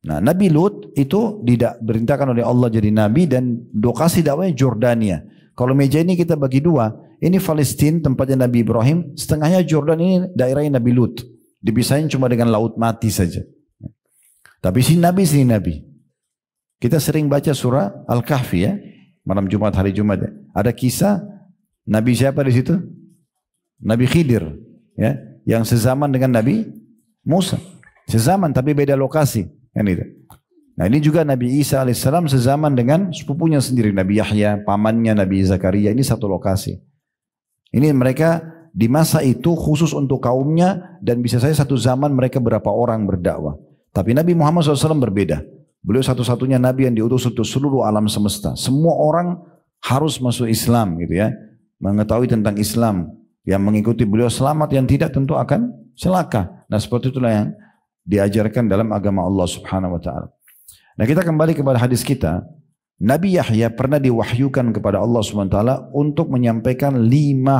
Nah, Nabi Lut itu tidak diperintahkan oleh Allah jadi nabi, dan lokasi dakwanya Jordania. Kalau meja ini kita bagi 2, ini Palestina tempatnya Nabi Ibrahim, setengahnya Jordan, ini daerahnya Nabi Lut. Dipisahin cuma dengan laut mati saja. Tapi sini Nabi. Kita sering baca surah Al-Kahfi ya, malam Jumat, hari Jumat ya. Ada kisah Nabi siapa di situ? Nabi Khidir ya, yang sezaman dengan Nabi Musa. Sezaman tapi beda lokasi kan itu. Nah, ini juga Nabi Isa alaihissalam sezaman dengan sepupunya sendiri Nabi Yahya, pamannya Nabi Zakaria, ini satu lokasi. Ini mereka di masa itu khusus untuk kaumnya, dan bisa saja satu zaman mereka berapa orang berdakwah. Tapi Nabi Muhammad SAW berbeda. Beliau satu-satunya Nabi yang diutus untuk seluruh alam semesta. Semua orang harus masuk Islam gitu ya, mengetahui tentang Islam. Yang mengikuti beliau selamat, yang tidak tentu akan celaka. Nah, seperti itulah yang diajarkan dalam agama Allah Subhanahu wa taala. Nah, kita kembali kepada hadis kita. Nabi Yahya pernah diwahyukan kepada Allah Subhanahu wa taala untuk menyampaikan 5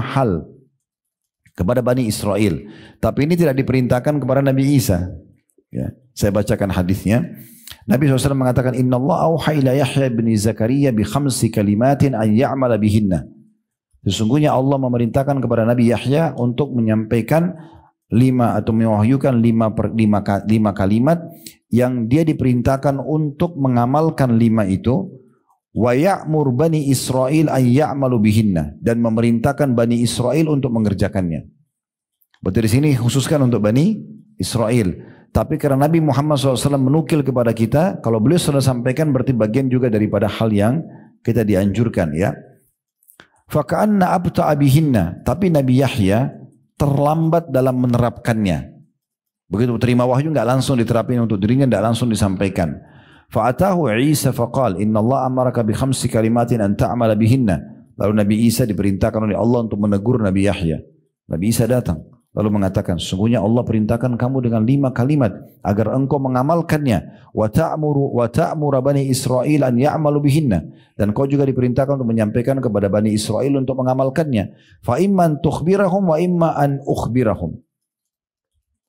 hal kepada Bani Israel. Tapi ini tidak diperintahkan kepada Nabi Isa. Ya, saya bacakan hadisnya. Nabi SAW mengatakan, Inna Allah auha ila Yahya bin Zakaria bi 5 kalimatin an ya'mala bihinna. Sesungguhnya Allah memerintahkan kepada Nabi Yahya untuk menyampaikan 5 atau mewahyukan 5 kalimat yang dia diperintahkan untuk mengamalkan 5 itu. Wa ya'mur Bani Israel an ya'malu bihinna, dan memerintahkan Bani Israel untuk mengerjakannya. Berarti di sini khususkan untuk Bani Israel. Tapi karena Nabi Muhammad SAW menukil kepada kita, kalau beliau sudah sampaikan berarti bagian juga daripada hal yang kita dianjurkan ya. Faka'anna abta'a bihinna, tapi Nabi Yahya terlambat dalam menerapkannya. Begitu terima wahyu enggak langsung diterapin untuk dirinya, enggak langsung disampaikan. Fa'atahu Isa faqal, Inna Allah amaraka bi 5 kalimatin an ta'amala bihinna. Lalu Nabi Isa diperintahkan oleh Allah untuk menegur Nabi Yahya. Nabi Isa datang lalu mengatakan, sesungguhnya Allah perintahkan kamu dengan 5 kalimat agar engkau mengamalkannya. Wa ta'muru Bani Israel an ya'malu bihinna, dan kau juga diperintahkan untuk menyampaikan kepada Bani Israel untuk mengamalkannya. Fa imman tukhbirahum wa imma an ukhbirahum.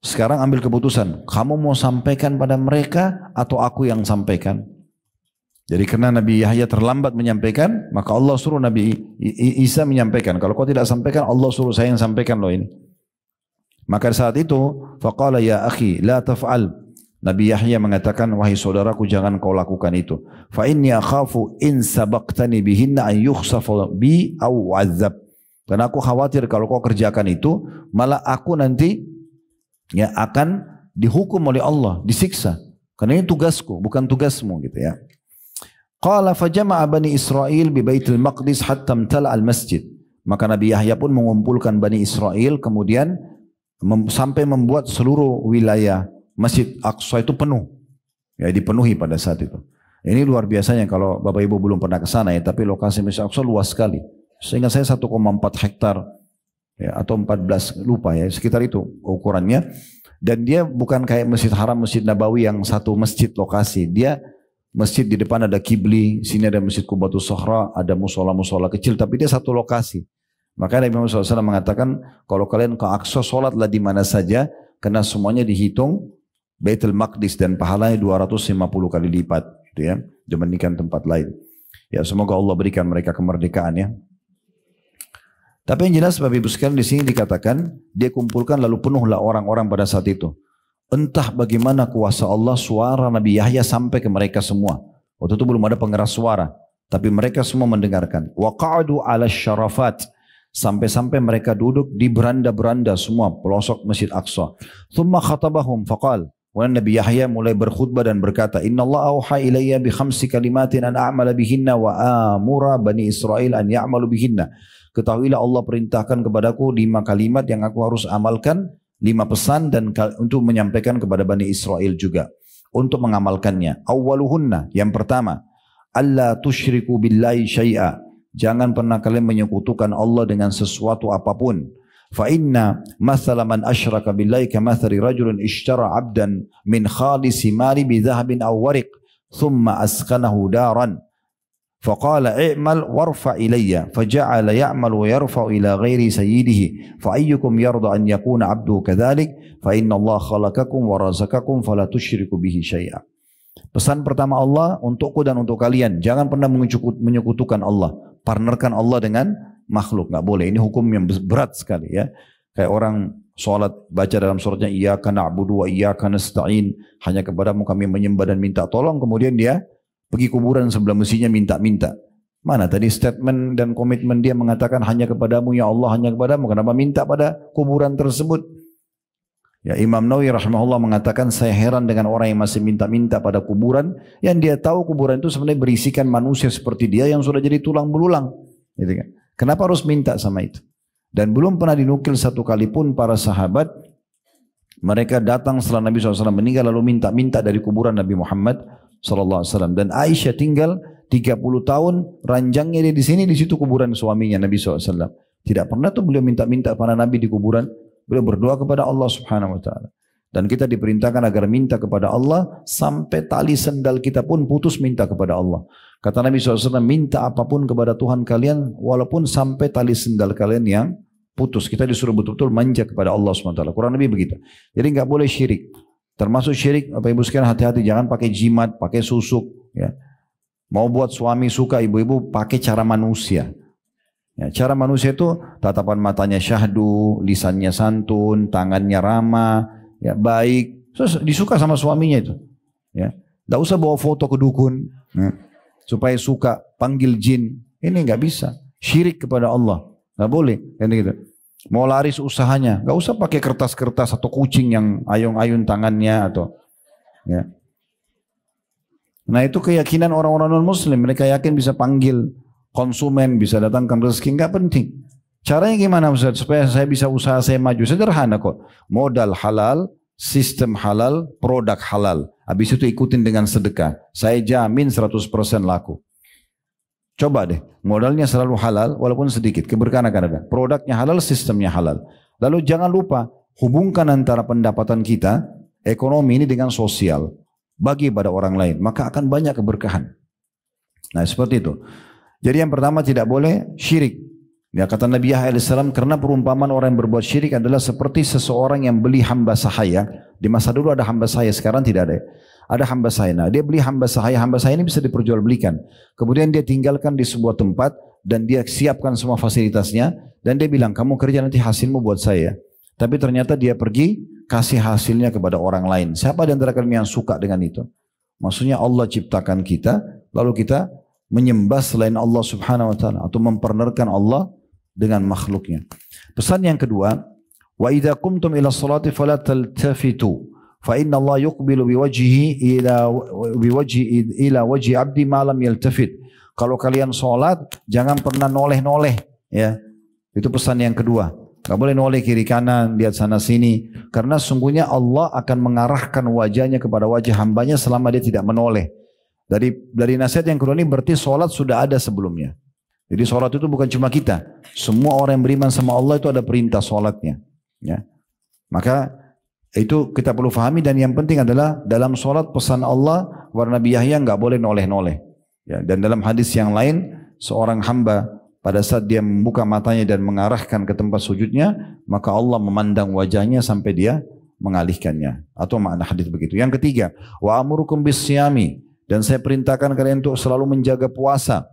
Sekarang ambil keputusan, kamu mau sampaikan pada mereka atau aku yang sampaikan? Jadi karena Nabi Yahya terlambat menyampaikan, maka Allah suruh Nabi Isa menyampaikan. Kalau kau tidak sampaikan, Allah suruh saya yang sampaikan loh ini. Maka saat itu, faqala ya akhi la taf'al. Nabi Yahya mengatakan, wahai saudaraku, jangan kau lakukan itu. Fa inni akhafu in sabaqtani bihinna an yukhsafa bi aw azab. Karena aku khawatir kalau kau kerjakan itu, malah aku nanti ya akan dihukum oleh Allah, disiksa. Karena ini tugasku, bukan tugasmu gitu ya. Qala fajama'a Bani Israel bi Baitul Maqdis hatta imtala al-masjid. Maka Nabi Yahya pun mengumpulkan Bani Israel, kemudian sampai membuat seluruh wilayah Masjid Aqsa itu penuh. Ya, dipenuhi pada saat itu. Ini luar biasanya kalau Bapak Ibu belum pernah ke sana ya, tapi lokasi Masjid Aqsa luas sekali. Sehingga saya 1,4 hektar ya, atau 14 lupa ya, sekitar itu ukurannya. Dan dia bukan kayak Masjid Haram, Masjid Nabawi yang satu masjid lokasi. Dia masjid di depan ada kibli, sini ada Masjid Qubatus Sohra, ada musola-musola kecil, tapi dia satu lokasi. Maka Nabi Muhammad SAW mengatakan, kalau kalian ke Aqsa, sholatlah di mana saja, karena semuanya dihitung Baitul Maqdis dan pahalanya 250 kali lipat, gitu ya, dibandingkan tempat lain. Ya, semoga Allah berikan mereka kemerdekaan ya. Tapi yang jelas Bapak Ibu sekalian, di sini dikatakan dia kumpulkan lalu penuhlah orang-orang pada saat itu. Entah bagaimana kuasa Allah, suara Nabi Yahya sampai ke mereka semua. Waktu itu belum ada pengeras suara, tapi mereka semua mendengarkan. Wa qa'adu 'ala syarafat. Sampai-sampai mereka duduk di beranda-beranda semua pelosok Masjid Aqsa. Thumma khatabahum faqal. Nabi Yahya mulai berkhutbah dan berkata, Inna Allah auha ilayya bi 5 kalimatin an a'mala bihinna wa amura Bani Israel an ya'malu bihinna. Ketahuilah Allah perintahkan kepadaku 5 kalimat yang aku harus amalkan, 5 pesan dan untuk menyampaikan kepada Bani Israel juga untuk mengamalkannya. Awwaluhunna, yang pertama, alla tusyriku billahi syai'a. Jangan pernah kalian menyekutukan Allah dengan sesuatu apapun. Fa inna mathala man asyraka billahi kamathali rajulin ishtara 'abdan min khalisi mali bi dhahabin aw wariq thumma askanahu daran. فقال اعمل وارفع إلي فجعل يعمل ويرفع إلى غير سيده فأيكم يرضى أن يكون عبده كذلك فإن الله خلقكم ورزقكم فلا تشركوا به شيئا. Pesan pertama Allah untukku dan untuk kalian, jangan pernah menyekutukan Allah, partnerkan Allah dengan makhluk, nggak boleh. Ini hukum yang berat sekali ya. Kayak orang sholat baca dalam suratnya iyyaka na'budu wa iyyaka nasta'in, hanya kepadamu kami menyembah dan minta tolong, kemudian dia pergi kuburan sebelah mestinya minta-minta. Mana tadi statement dan komitmen dia mengatakan hanya kepadamu ya Allah, hanya kepadamu, kenapa minta pada kuburan tersebut? Ya, Imam Nawawi rahimahullah mengatakan saya heran dengan orang yang masih minta-minta pada kuburan, yang dia tahu kuburan itu sebenarnya berisikan manusia seperti dia yang sudah jadi tulang belulang. Gitu kan? Kenapa harus minta sama itu? Dan belum pernah dinukil satu kali pun para sahabat mereka datang setelah Nabi SAW meninggal lalu minta-minta dari kuburan Nabi Muhammad SAW. Dan Aisyah tinggal 30 tahun, ranjangnya dia di sini, di situ kuburan suaminya Nabi SAW. Tidak pernah tuh beliau minta-minta pada Nabi di kuburan. Beliau berdoa kepada Allah Subhanahu Wa Taala. Dan kita diperintahkan agar minta kepada Allah sampai tali sendal kita pun putus minta kepada Allah. Kata Nabi SAW, minta apapun kepada Tuhan kalian walaupun sampai tali sendal kalian yang putus. Kita disuruh betul-betul manja kepada Allah Subhanahu Wa Taala. Kurang lebih begitu. Jadi nggak boleh syirik. Termasuk syirik, Bapak Ibu sekalian hati-hati, jangan pakai jimat, pakai susuk. Ya. Mau buat suami suka, ibu-ibu pakai cara manusia. Ya, cara manusia itu tatapan matanya syahdu, lisannya santun, tangannya ramah, ya, baik. So, disuka sama suaminya itu. Ya. Tidak usah bawa foto ke dukun, ya, supaya suka, panggil jin. Ini nggak bisa. Syirik kepada Allah, nggak boleh. Kan gitu. Mau laris usahanya, nggak usah pakai kertas-kertas atau kucing yang ayun-ayun tangannya atau, ya. Nah itu keyakinan orang-orang non-Muslim, mereka yakin bisa panggil konsumen, bisa datangkan rezeki, nggak penting. Caranya gimana Ustaz? Supaya saya bisa usaha saya maju, sederhana kok. Modal halal, sistem halal, produk halal. Habis itu ikutin dengan sedekah. Saya jamin 100% laku. Coba deh, modalnya selalu halal walaupun sedikit, keberkahan akan ada. Produknya halal, sistemnya halal. Lalu jangan lupa hubungkan antara pendapatan kita, ekonomi ini dengan sosial. Bagi pada orang lain, maka akan banyak keberkahan. Nah seperti itu. Jadi yang pertama tidak boleh syirik. Ya, kata Nabi Yahya AS, karena perumpamaan orang yang berbuat syirik adalah seperti seseorang yang beli hamba sahaya. Di masa dulu ada hamba sahaya, sekarang tidak ada. Ada hamba sahaya. Nah, dia beli hamba sahaya ini bisa diperjualbelikan. Kemudian dia tinggalkan di sebuah tempat dan dia siapkan semua fasilitasnya dan dia bilang, kamu kerja nanti hasilmu buat saya. Tapi ternyata dia pergi kasih hasilnya kepada orang lain. Siapa di antara kalian yang suka dengan itu? Maksudnya Allah ciptakan kita, lalu kita menyembah selain Allah Subhanahu Wa Taala atau mempartnerkan Allah dengan makhluknya. Pesan yang kedua, wa idza qumtum ila sholati fala taltafitu fa inna Allah yuqbilu biwajhihi ila wajhi abdi ma lam yaltafit. Kalau kalian sholat jangan pernah noleh-noleh, ya. Itu pesan yang kedua. Enggak boleh noleh kiri kanan, lihat sana sini, karena sungguhnya Allah akan mengarahkan wajahnya kepada wajah hambanya selama dia tidak menoleh. Dari nasihat yang kedua ini berarti sholat sudah ada sebelumnya. Jadi sholat itu bukan cuma kita. Semua orang yang beriman sama Allah itu ada perintah sholatnya. Ya. Maka itu kita perlu fahami, dan yang penting adalah dalam sholat pesan Allah kepada Nabi Yahya nggak boleh noleh-noleh. Ya. Dan dalam hadis yang lain, seorang hamba pada saat dia membuka matanya dan mengarahkan ke tempat sujudnya, maka Allah memandang wajahnya sampai dia mengalihkannya. Atau makna hadis begitu. Yang ketiga, wa amurukum bisyami, dan saya perintahkan kalian untuk selalu menjaga puasa.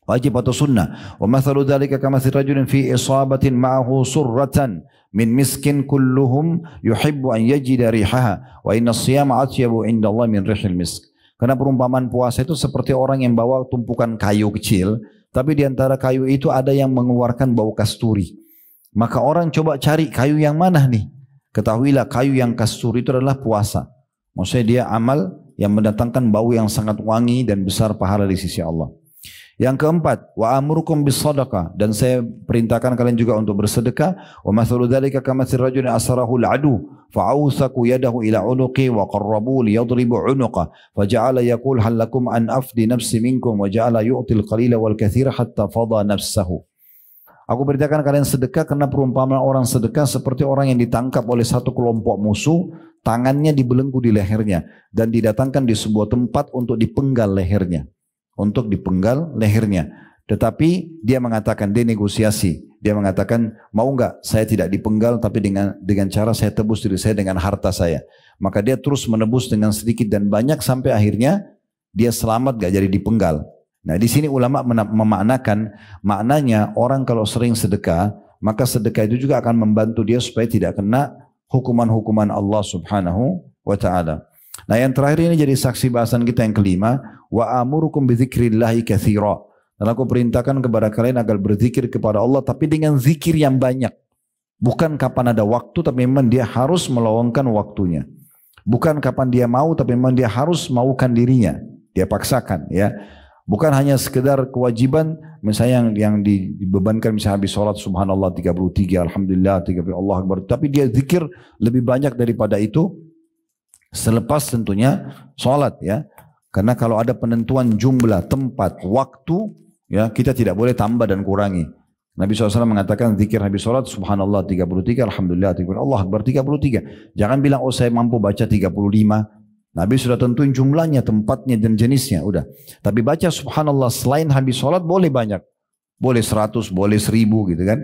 Wajib atau sunnah. Wa mathalu dzalika kamathali rajulin fi isabatin ma'ahu surratan min miskin kulluhum yuhibbu an yajida rihaha wa inna as-siyama atyabu indallahi min rihil misk. Karena perumpamaan puasa itu seperti orang yang bawa tumpukan kayu kecil, tapi di antara kayu itu ada yang mengeluarkan bau kasturi. Maka orang coba cari kayu yang mana nih? Ketahuilah kayu yang kasturi itu adalah puasa. Maksudnya dia amal yang mendatangkan bau yang sangat wangi dan besar pahala di sisi Allah. Yang keempat, wa amurukum bis sadaqah, dan saya perintahkan kalian juga untuk bersedekah. Wa mathalu dzalika kamathil rajulin asarahu al-adu fa'awsaku yadahu ila unuqi wa qarrabu liyadribu unuqa faja'ala yaqul hal lakum an afdi nafsi minkum wa ja'ala yu'til qalila wal katsira hatta fadha nafsahu. Aku perintahkan kalian sedekah karena perumpamaan orang sedekah seperti orang yang ditangkap oleh satu kelompok musuh, tangannya dibelenggu di lehernya dan didatangkan di sebuah tempat untuk dipenggal lehernya. Untuk dipenggal lehernya. Tetapi dia mengatakan, dia negosiasi. Dia mengatakan, mau enggak saya tidak dipenggal tapi dengan cara saya tebus diri saya dengan harta saya. Maka dia terus menebus dengan sedikit dan banyak sampai akhirnya dia selamat gak jadi dipenggal. Nah di sini ulama memaknakan, maknanya orang kalau sering sedekah, maka sedekah itu juga akan membantu dia supaya tidak kena hukuman-hukuman Allah subhanahu wa ta'ala. Nah yang terakhir ini jadi saksi bahasan kita yang kelima, wa amurukum bidzikrillahi katsira. Dan aku perintahkan kepada kalian agar berzikir kepada Allah tapi dengan zikir yang banyak. Bukan kapan ada waktu tapi memang dia harus meluangkan waktunya. Bukan kapan dia mau tapi memang dia harus maukan dirinya. Dia paksakan ya. Bukan hanya sekedar kewajiban misalnya yang dibebankan misalnya habis sholat subhanallah 33, alhamdulillah 33, Allah akbar. Tapi dia zikir lebih banyak daripada itu. Selepas tentunya sholat ya. Karena kalau ada penentuan jumlah, tempat, waktu ya kita tidak boleh tambah dan kurangi. Nabi SAW mengatakan zikir habis sholat subhanallah 33, alhamdulillah 33, Allah akbar 33. Jangan bilang oh saya mampu baca 35. Nabi sudah tentuin jumlahnya, tempatnya dan jenisnya udah. Tapi baca subhanallah selain habis sholat boleh banyak. Boleh 100, boleh 1000 gitu kan.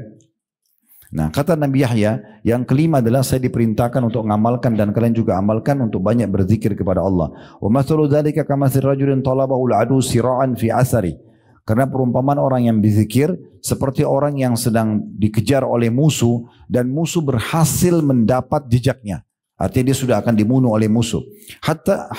Nah kata Nabi Yahya, yang kelima adalah saya diperintahkan untuk mengamalkan dan kalian juga amalkan untuk banyak berzikir kepada Allah. Wa mathalu dzalika kamathil rajulin talabahu al-adu sira'an fi athari. Karena perumpamaan orang yang berzikir seperti orang yang sedang dikejar oleh musuh dan musuh berhasil mendapat jejaknya. Artinya dia sudah akan dibunuh oleh musuh. Hatta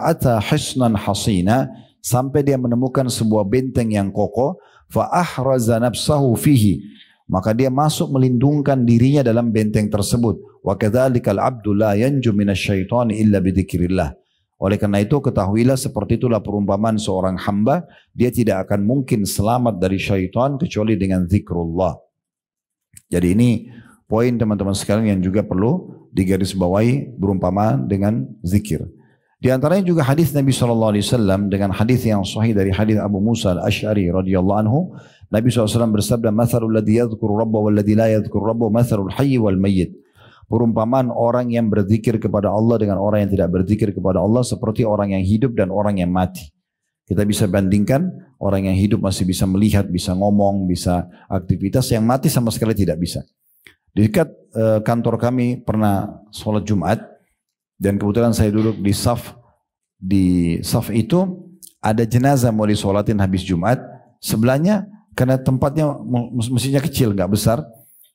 ata hisnan hasina, sampai dia menemukan sebuah benteng yang kokoh. Fa ahraza nafsahu fihi. Maka dia masuk melindungkan dirinya dalam benteng tersebut. Wa kadzalikal abdu la yanju minasyaitani illa bidzikrillah. Oleh karena itu ketahuilah seperti itulah perumpamaan seorang hamba, dia tidak akan mungkin selamat dari syaitan kecuali dengan zikrullah. Jadi ini poin teman-teman sekalian yang juga perlu digarisbawahi berumpamaan dengan zikir. Di antaranya juga hadis Nabi SAW dengan hadis yang sahih dari hadis Abu Musa al-Ash'ari radhiyallahu anhu. Nabi SAW bersabda, "Mathalul ladzi yadhkuru rabbahu wal ladzi la yadhkuru rabbahu mathalul hayy wal mayyit." Perumpamaan orang yang berzikir kepada Allah dengan orang yang tidak berzikir kepada Allah seperti orang yang hidup dan orang yang mati. Kita bisa bandingkan, orang yang hidup masih bisa melihat, bisa ngomong, bisa aktivitas, yang mati sama sekali tidak bisa. Di dekat kantor kami pernah sholat Jumat dan kebetulan saya duduk di saf itu ada jenazah mau disolatin habis Jumat. Sebelahnya karena tempatnya mestinya kecil nggak besar,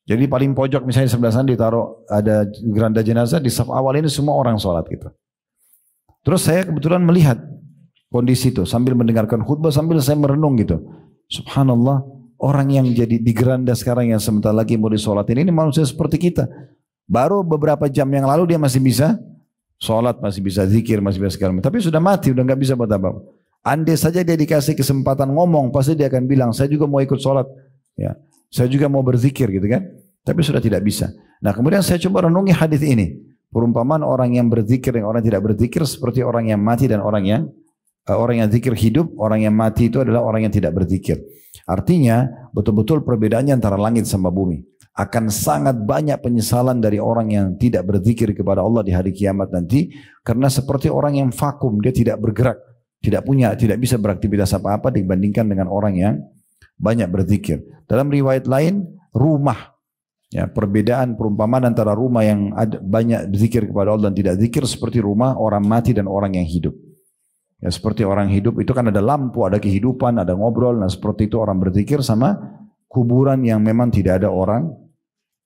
jadi paling pojok misalnya sebelah sana ditaruh ada geranda jenazah, di saf awal ini semua orang sholat gitu. Terus saya kebetulan melihat kondisi itu sambil mendengarkan khutbah sambil saya merenung gitu. Subhanallah, orang yang jadi di geranda sekarang yang sebentar lagi mau disolatin ini manusia seperti kita. Baru beberapa jam yang lalu dia masih bisa sholat, masih bisa zikir, masih bisa segala macam. Tapi sudah mati, udah nggak bisa buat apa-apa. Andai saja dia dikasih kesempatan ngomong, pasti dia akan bilang, saya juga mau ikut sholat, ya, saya juga mau berzikir gitu kan. Tapi sudah tidak bisa. Nah kemudian saya coba renungi hadis ini. Perumpamaan orang yang berzikir dan orang yang tidak berzikir seperti orang yang mati dan orang yang zikir hidup. Orang yang mati itu adalah orang yang tidak berzikir. Artinya betul-betul perbedaannya antara langit sama bumi. Akan sangat banyak penyesalan dari orang yang tidak berzikir kepada Allah di hari kiamat nanti, karena seperti orang yang vakum, dia tidak bergerak, tidak bisa beraktivitas apa-apa dibandingkan dengan orang yang banyak berzikir. Dalam riwayat lain, rumah, ya, perbedaan perumpamaan antara rumah yang banyak berzikir kepada Allah dan tidak zikir seperti rumah orang mati dan orang yang hidup. Ya, seperti orang hidup itu kan ada lampu, ada kehidupan, ada ngobrol. Nah seperti itu orang berzikir sama kuburan yang memang tidak ada orang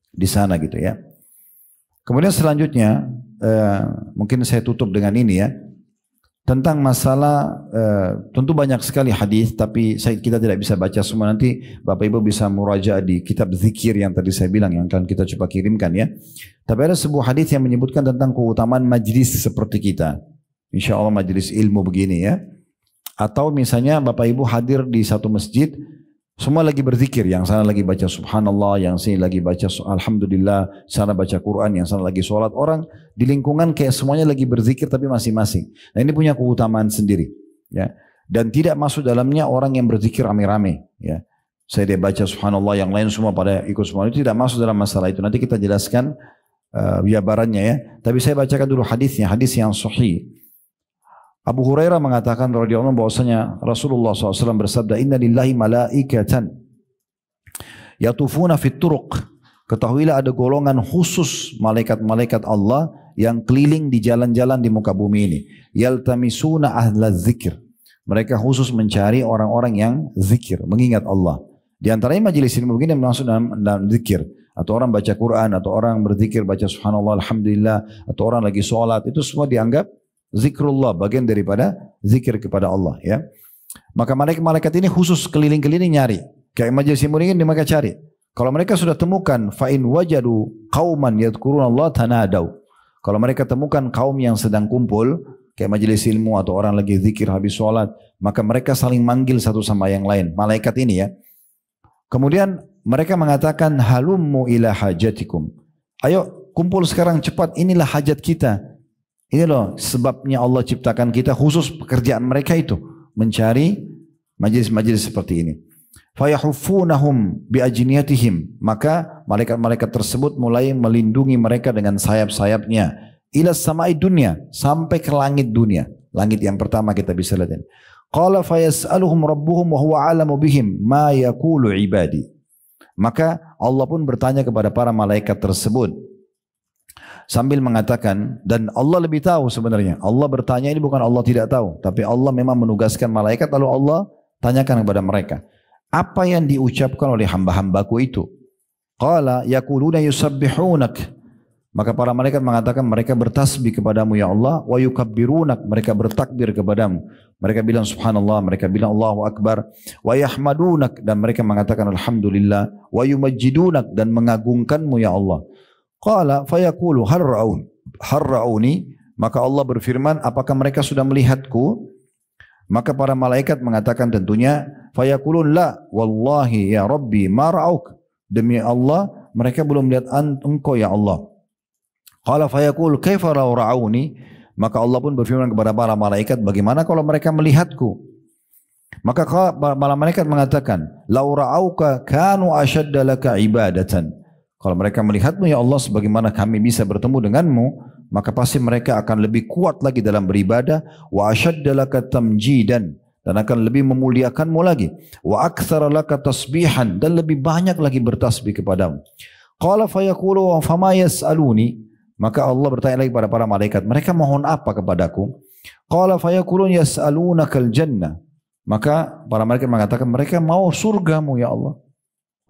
di sana gitu ya. Kemudian selanjutnya mungkin saya tutup dengan ini ya, tentang masalah tentu banyak sekali hadis, tapi kita tidak bisa baca semua. Nanti Bapak Ibu bisa murajaah di kitab zikir yang tadi saya bilang yang akan kita coba kirimkan ya. Tapi ada sebuah hadis yang menyebutkan tentang keutamaan majlis seperti kita. Insya Allah majlis ilmu begini ya. Atau misalnya Bapak Ibu hadir di satu masjid, semua lagi berzikir, yang sana lagi baca subhanallah, yang sini lagi baca alhamdulillah, sana baca Quran, yang sana lagi sholat. Orang di lingkungan kayak semuanya lagi berzikir tapi masing-masing. Nah ini punya keutamaan sendiri. Ya. Dan tidak masuk dalamnya orang yang berzikir rame-rame. Ya. Saya dia baca subhanallah, yang lain semua pada ikut semua, itu tidak masuk dalam masalah itu. Nanti kita jelaskan jabarannya ya. Tapi saya bacakan dulu hadisnya, hadis yang sahih. Abu Hurairah mengatakan radhiyallahu anhu bahwasanya Rasulullah SAW bersabda, Inna lillahi malaikatan yatufuna fit turuq. Ketahuilah ada golongan khusus malaikat-malaikat Allah yang keliling di jalan-jalan di muka bumi ini. Yaltamisuna ahla zikir. Mereka khusus mencari orang-orang yang zikir, mengingat Allah. Di antaranya majelis ilmu begini masuk dalam zikir. Atau orang baca Quran, atau orang berzikir, baca subhanallah, alhamdulillah, atau orang lagi sholat, itu semua dianggap zikrullah, bagian daripada zikir kepada Allah ya. Maka malaikat-malaikat ini khusus keliling-keliling nyari. Kayak majelis ilmu ini mereka cari. Kalau mereka sudah temukan fa in wajadu qauman yadhkurunallaha tanadau. Kalau mereka temukan kaum yang sedang kumpul kayak majelis ilmu atau orang lagi zikir habis sholat, maka mereka saling manggil satu sama yang lain. Malaikat ini ya. Kemudian mereka mengatakan halummu ila hajatikum. Ayo kumpul sekarang cepat, inilah hajat kita. Ini loh sebabnya Allah ciptakan kita, khusus pekerjaan mereka itu mencari majelis-majelis seperti ini. Fayahuffunahum biajniyatihim, maka malaikat-malaikat tersebut mulai melindungi mereka dengan sayap-sayapnya ila samai dunia, sampai ke langit dunia. Langit yang pertama kita bisa lihat. Qala fayas'aluhum rabbuhum wa huwa a'lamu bihim ma yaqulu ibadi. Maka Allah pun bertanya kepada para malaikat tersebut sambil mengatakan, dan Allah lebih tahu sebenarnya. Allah bertanya ini bukan Allah tidak tahu, tapi Allah memang menugaskan malaikat, lalu Allah tanyakan kepada mereka, apa yang diucapkan oleh hamba-hambaku itu? Qala yaquluna yusabbihunak. Maka para malaikat mengatakan mereka bertasbih kepadamu ya Allah, wa yukabbirunak, mereka bertakbir kepadamu. Mereka bilang subhanallah, mereka bilang Allahu akbar, wa yahmadunak, dan mereka mengatakan alhamdulillah, wa yumajjidunak, dan mengagungkanmu ya Allah. Qala fayaqulu har ra'uni, maka Allah berfirman, apakah mereka sudah melihatku? Maka para malaikat mengatakan tentunya, fayaqulun la wallahi ya rabbi ma ra'auk, demi Allah mereka belum melihat engkau ya Allah. Qala fayaqul kaifa law ra'auni, maka Allah pun berfirman kepada para malaikat, bagaimana kalau mereka melihatku? Maka para malaikat mengatakan, law ra'auka kanu ashadda laka ibadatan. Kalau mereka melihatmu ya Allah sebagaimana kami bisa bertemu denganmu, maka pasti mereka akan lebih kuat lagi dalam beribadah, wa ashadda laka tamjidan, dan akan lebih memuliakanmu lagi, wa aktsara laka tasbihan, dan lebih banyak lagi bertasbih kepadamu. Qala fayaqulu wa fama yas'aluni, maka Allah bertanya lagi kepada para malaikat, mereka mohon apa kepadaku? Qala fayaqulun yas'alunakal jannah, maka para malaikat mengatakan mereka mau surgamu ya Allah.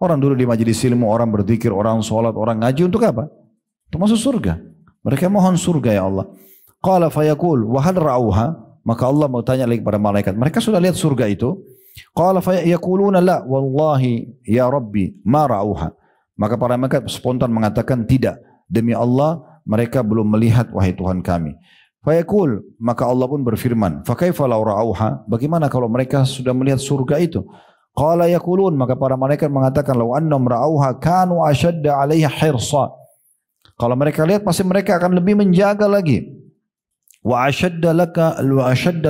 Orang dulu di majelis ilmu, orang berzikir, orang sholat, orang ngaji untuk apa? Untuk masuk surga. Mereka mohon surga ya Allah. Qala fayaqul wa hal ra'auha, maka Allah mau tanya lagi kepada malaikat, mereka sudah lihat surga itu? Qala fayaquluna la wallahi ya rabbi ma ra'auha. Maka para malaikat spontan mengatakan tidak, demi Allah mereka belum melihat wahai Tuhan kami. Fayaqul, maka Allah pun berfirman, fa kaifa law ra'auha, bagaimana kalau mereka sudah melihat surga itu? Qala yaqulun, maka para malaikat mengatakan, law annahum ra'auha kanu ashadda 'alaiha hirsa. Kalau mereka lihat pasti mereka akan lebih menjaga lagi. Wa ashadda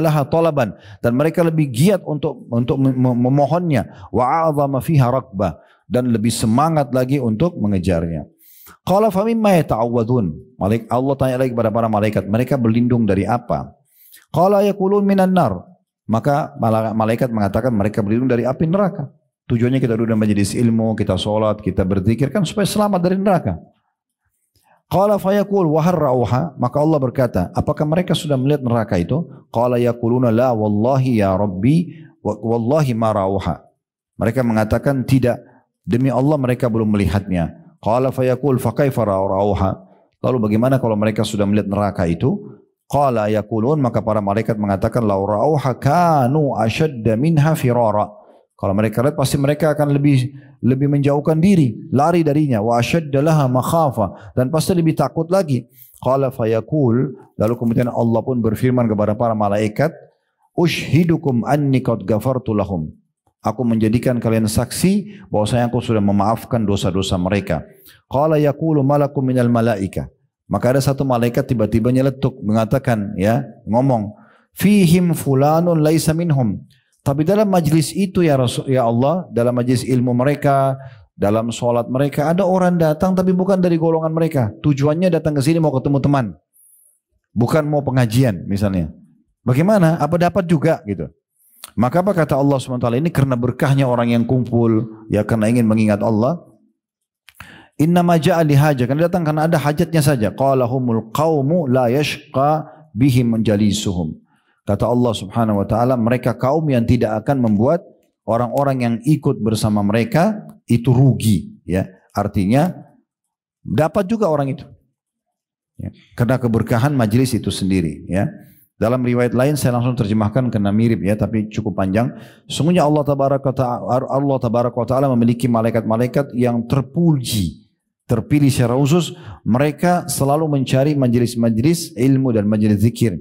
laha talaban, dan mereka lebih giat untuk memohonnya. Wa a'zama fiha raqbah, dan lebih semangat lagi untuk mengejarnya. Qala fa mimma yata'awwadun. Allah tanya lagi kepada para malaikat, mereka berlindung dari apa? Qala yaqulun minan nar. Maka malaikat mengatakan mereka berlindung dari api neraka. Tujuannya kita duduk dalam majelis ilmu, kita sholat, kita berzikir kan supaya selamat dari neraka. Qala fayaqul wa har ra'auha, maka Allah berkata, apakah mereka sudah melihat neraka itu? Qala yaquluna la wallahi ya rabbi wallahi ma ra'auha. Mereka mengatakan tidak, demi Allah mereka belum melihatnya. Qala fayaqul fa kaifa ra'auha. Lalu bagaimana kalau mereka sudah melihat neraka itu? Qala yaqulun, maka para malaikat mengatakan law ra'auha kanu ashadda minha firara. Kalau mereka lihat pasti mereka akan lebih menjauhkan diri, lari darinya. Wa ashadda laha makhafa, dan pasti lebih takut lagi. Qala fayaqul, lalu kemudian Allah pun berfirman kepada para malaikat, Ushhidukum anni qad ghafartu lahum. Aku menjadikan kalian saksi bahwasanya aku sudah memaafkan dosa-dosa mereka. Qala yaqulu malakum minal malaika. Maka ada satu malaikat tiba-tiba nyeletuk mengatakan, ya, ngomong, fihim fulanun laisa minhum. Tapi dalam majlis itu ya Rasul, ya Allah, dalam majlis ilmu mereka, dalam sholat mereka, ada orang datang tapi bukan dari golongan mereka. Tujuannya datang ke sini mau ketemu teman, bukan mau pengajian misalnya. Bagaimana? Apa dapat juga gitu? Maka apa kata Allah SWT ini karena berkahnya orang yang kumpul, ya karena ingin mengingat Allah. Inna maja'a lihaja, karena datang karena ada hajatnya saja. Qalahumul qawmu la yashqa bihim menjalisuhum. Kata Allah Subhanahu wa taala, mereka kaum yang tidak akan membuat orang-orang yang ikut bersama mereka itu rugi, ya. Artinya dapat juga orang itu. Ya. Karena keberkahan majlis itu sendiri, ya. Dalam riwayat lain saya langsung terjemahkan karena mirip, ya, tapi cukup panjang. Sesungguhnya Allah Tabaraka wa taala memiliki malaikat-malaikat yang terpuji, terpilih secara khusus. Mereka selalu mencari majlis-majlis ilmu dan majlis zikir.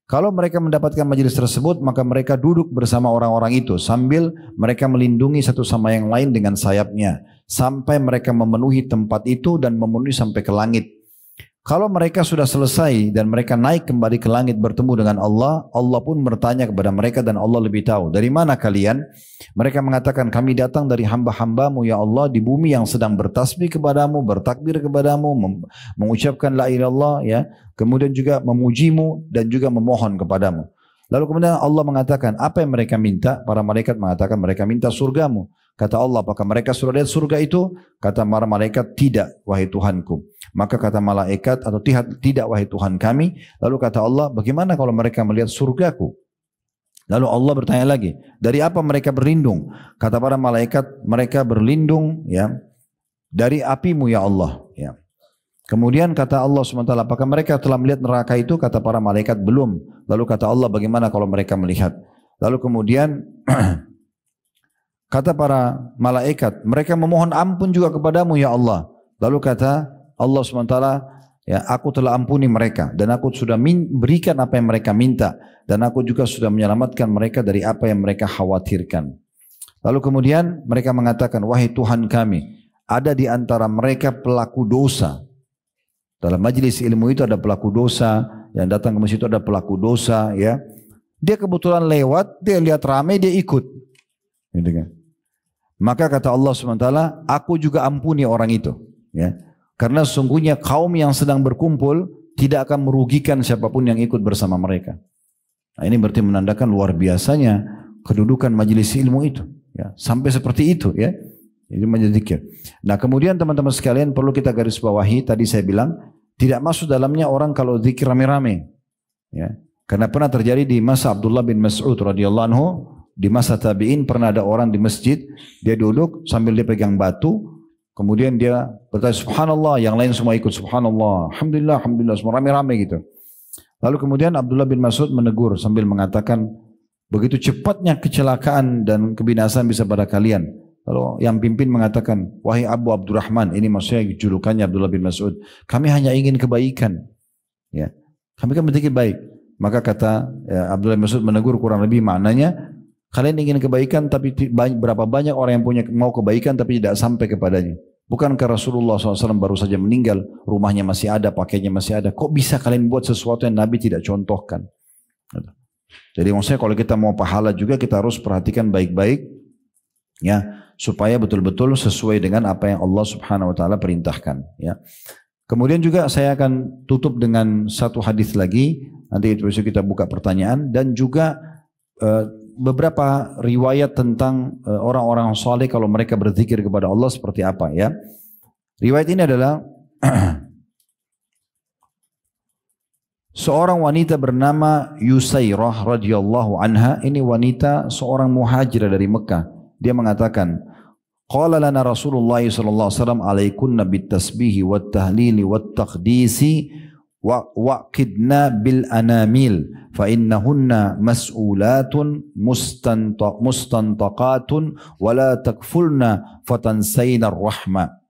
Kalau mereka mendapatkan majelis tersebut, maka mereka duduk bersama orang-orang itu sambil mereka melindungi satu sama yang lain dengan sayapnya sampai mereka memenuhi tempat itu dan memenuhi sampai ke langit. Kalau mereka sudah selesai dan mereka naik kembali ke langit bertemu dengan Allah, Allah pun bertanya kepada mereka dan Allah lebih tahu. Dari mana kalian? Mereka mengatakan, kami datang dari hamba-hambamu ya Allah di bumi yang sedang bertasbih kepadamu, bertakbir kepadamu, mengucapkan la ilaha illallah, ya. Kemudian juga memujimu dan juga memohon kepadamu. Lalu kemudian Allah mengatakan, apa yang mereka minta? Para malaikat mengatakan mereka minta surgamu. Kata Allah, apakah mereka sudah lihat surga itu? Kata para malaikat, tidak wahai Tuhanku. Maka kata malaikat, atau tidak wahai Tuhan kami. Lalu kata Allah, bagaimana kalau mereka melihat surgaku? Lalu Allah bertanya lagi, dari apa mereka berlindung? Kata para malaikat, mereka berlindung, ya, dari apimu ya Allah, ya. Kemudian kata Allah SWT, apakah mereka telah melihat neraka itu? Kata para malaikat, belum. Lalu kata Allah, bagaimana kalau mereka melihat? Lalu kemudian kata para malaikat, mereka memohon ampun juga kepadamu ya Allah. Lalu kata Allah SWT, ya, aku telah ampuni mereka dan aku sudah berikan apa yang mereka minta dan aku juga sudah menyelamatkan mereka dari apa yang mereka khawatirkan. Lalu kemudian mereka mengatakan, wahai Tuhan kami, ada di antara mereka pelaku dosa. Dalam majlis ilmu itu ada pelaku dosa, yang datang ke masjid itu ada pelaku dosa, ya. Dia kebetulan lewat, dia lihat ramai, dia ikut. Gitu kan. Maka kata Allah SWT, aku juga ampuni orang itu, ya. Karena sesungguhnya kaum yang sedang berkumpul tidak akan merugikan siapapun yang ikut bersama mereka. Nah, ini berarti menandakan luar biasanya kedudukan majelis ilmu itu, ya. Sampai seperti itu, ya. Itu majelis zikir. Nah, kemudian teman-teman sekalian perlu kita garis bawahi, tadi saya bilang tidak masuk dalamnya orang kalau zikir rame-rame, ya. Karena pernah terjadi di masa Abdullah bin Mas'ud radhiyallahu anhu, di masa tabi'in pernah ada orang di masjid, dia duduk sambil dia pegang batu, kemudian dia bertanya subhanallah, yang lain semua ikut subhanallah, alhamdulillah, alhamdulillah, semua rame-rame gitu. Lalu kemudian Abdullah bin Mas'ud menegur sambil mengatakan, begitu cepatnya kecelakaan dan kebinasaan bisa pada kalian. Lalu yang pimpin mengatakan, wahai Abu Abdurrahman, ini maksudnya julukannya Abdullah bin Mas'ud, kami hanya ingin kebaikan, ya. Kami kan berpikir baik. Maka kata Abdullah bin Mas'ud menegur kurang lebih maknanya, kalian ingin kebaikan tapi berapa banyak orang yang mau kebaikan tapi tidak sampai kepadanya. Bukankah Rasulullah SAW baru saja meninggal, rumahnya masih ada, pakainya masih ada. Kok bisa kalian buat sesuatu yang Nabi tidak contohkan? Jadi maksudnya kalau kita mau pahala juga kita harus perhatikan baik-baik, ya, supaya betul-betul sesuai dengan apa yang Allah Subhanahu wa taala perintahkan, ya. Kemudian juga saya akan tutup dengan satu hadis lagi, nanti besok kita buka pertanyaan, dan juga beberapa riwayat tentang orang-orang saleh kalau mereka berzikir kepada Allah seperti apa, ya. Riwayat ini adalah seorang wanita bernama Yusairah radhiyallahu anha. Ini wanita seorang muhajirah dari Mekah. Dia mengatakan, qala lana Rasulullah sallallahu alaihi wasallam alaikunna bitasbihi wat tahlili wat taqdisi waqidna bil anamil fa innahunna mas'ulatun mustantaqatun wala takfulna fatansayna ar-rahma.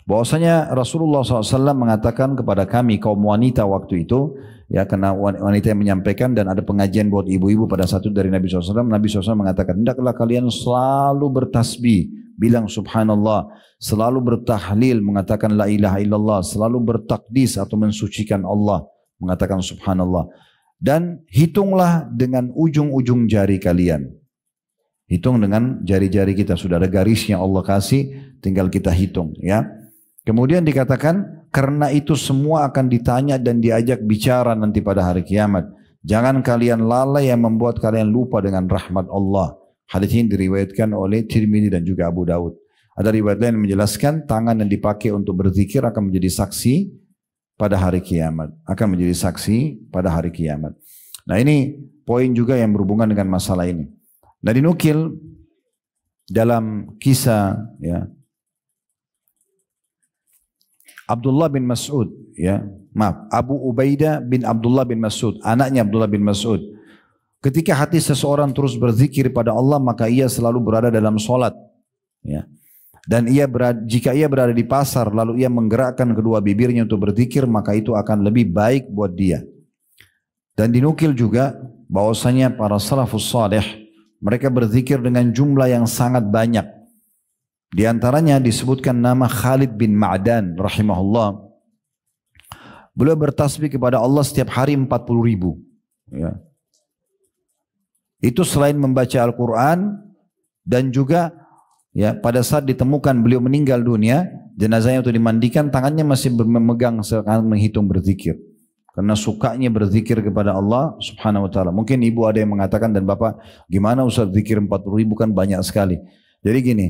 Bahwasanya Rasulullah SAW mengatakan kepada kami kaum wanita waktu itu, ya karena wanita yang menyampaikan dan ada pengajian buat ibu-ibu pada satu dari Nabi SAW. Nabi SAW mengatakan, hendaklah kalian selalu bertasbih, bilang subhanallah, selalu bertahlil, mengatakan la ilaha illallah, selalu bertakdis atau mensucikan Allah, mengatakan subhanallah. Dan hitunglah dengan ujung-ujung jari kalian. Hitung dengan jari-jari kita, sudah ada garisnya Allah kasih, tinggal kita hitung ya. Kemudian dikatakan, karena itu semua akan ditanya dan diajak bicara nanti pada hari kiamat. Jangan kalian lalai yang membuat kalian lupa dengan rahmat Allah. Hadis ini diriwayatkan oleh Tirmidzi dan juga Abu Daud. Ada riwayat lain yang menjelaskan tangan yang dipakai untuk berzikir akan menjadi saksi pada hari kiamat. Akan menjadi saksi pada hari kiamat. Nah ini poin juga yang berhubungan dengan masalah ini. Nah dinukil dalam kisah ya, Abdullah bin Mas'ud, ya, maaf, Abu Ubaidah bin Abdullah bin Mas'ud, anaknya Abdullah bin Mas'ud. Ketika hati seseorang terus berzikir pada Allah, maka ia selalu berada dalam solat. Ya. Dan jika ia berada di pasar, lalu ia menggerakkan kedua bibirnya untuk berzikir, maka itu akan lebih baik buat dia. Dan dinukil juga bahwasanya para salafus salih, mereka berzikir dengan jumlah yang sangat banyak. Di antaranya disebutkan nama Khalid bin Ma'dan rahimahullah. Beliau bertasbih kepada Allah setiap hari 40.000. Ya. Itu selain membaca Al-Quran dan juga ya pada saat ditemukan beliau meninggal dunia, jenazahnya untuk dimandikan, tangannya masih memegang seakan menghitung berzikir. Karena sukanya berzikir kepada Allah subhanahu wa ta'ala. Mungkin ibu ada yang mengatakan dan bapak, gimana Ustaz zikir 40.000 kan banyak sekali. Jadi gini,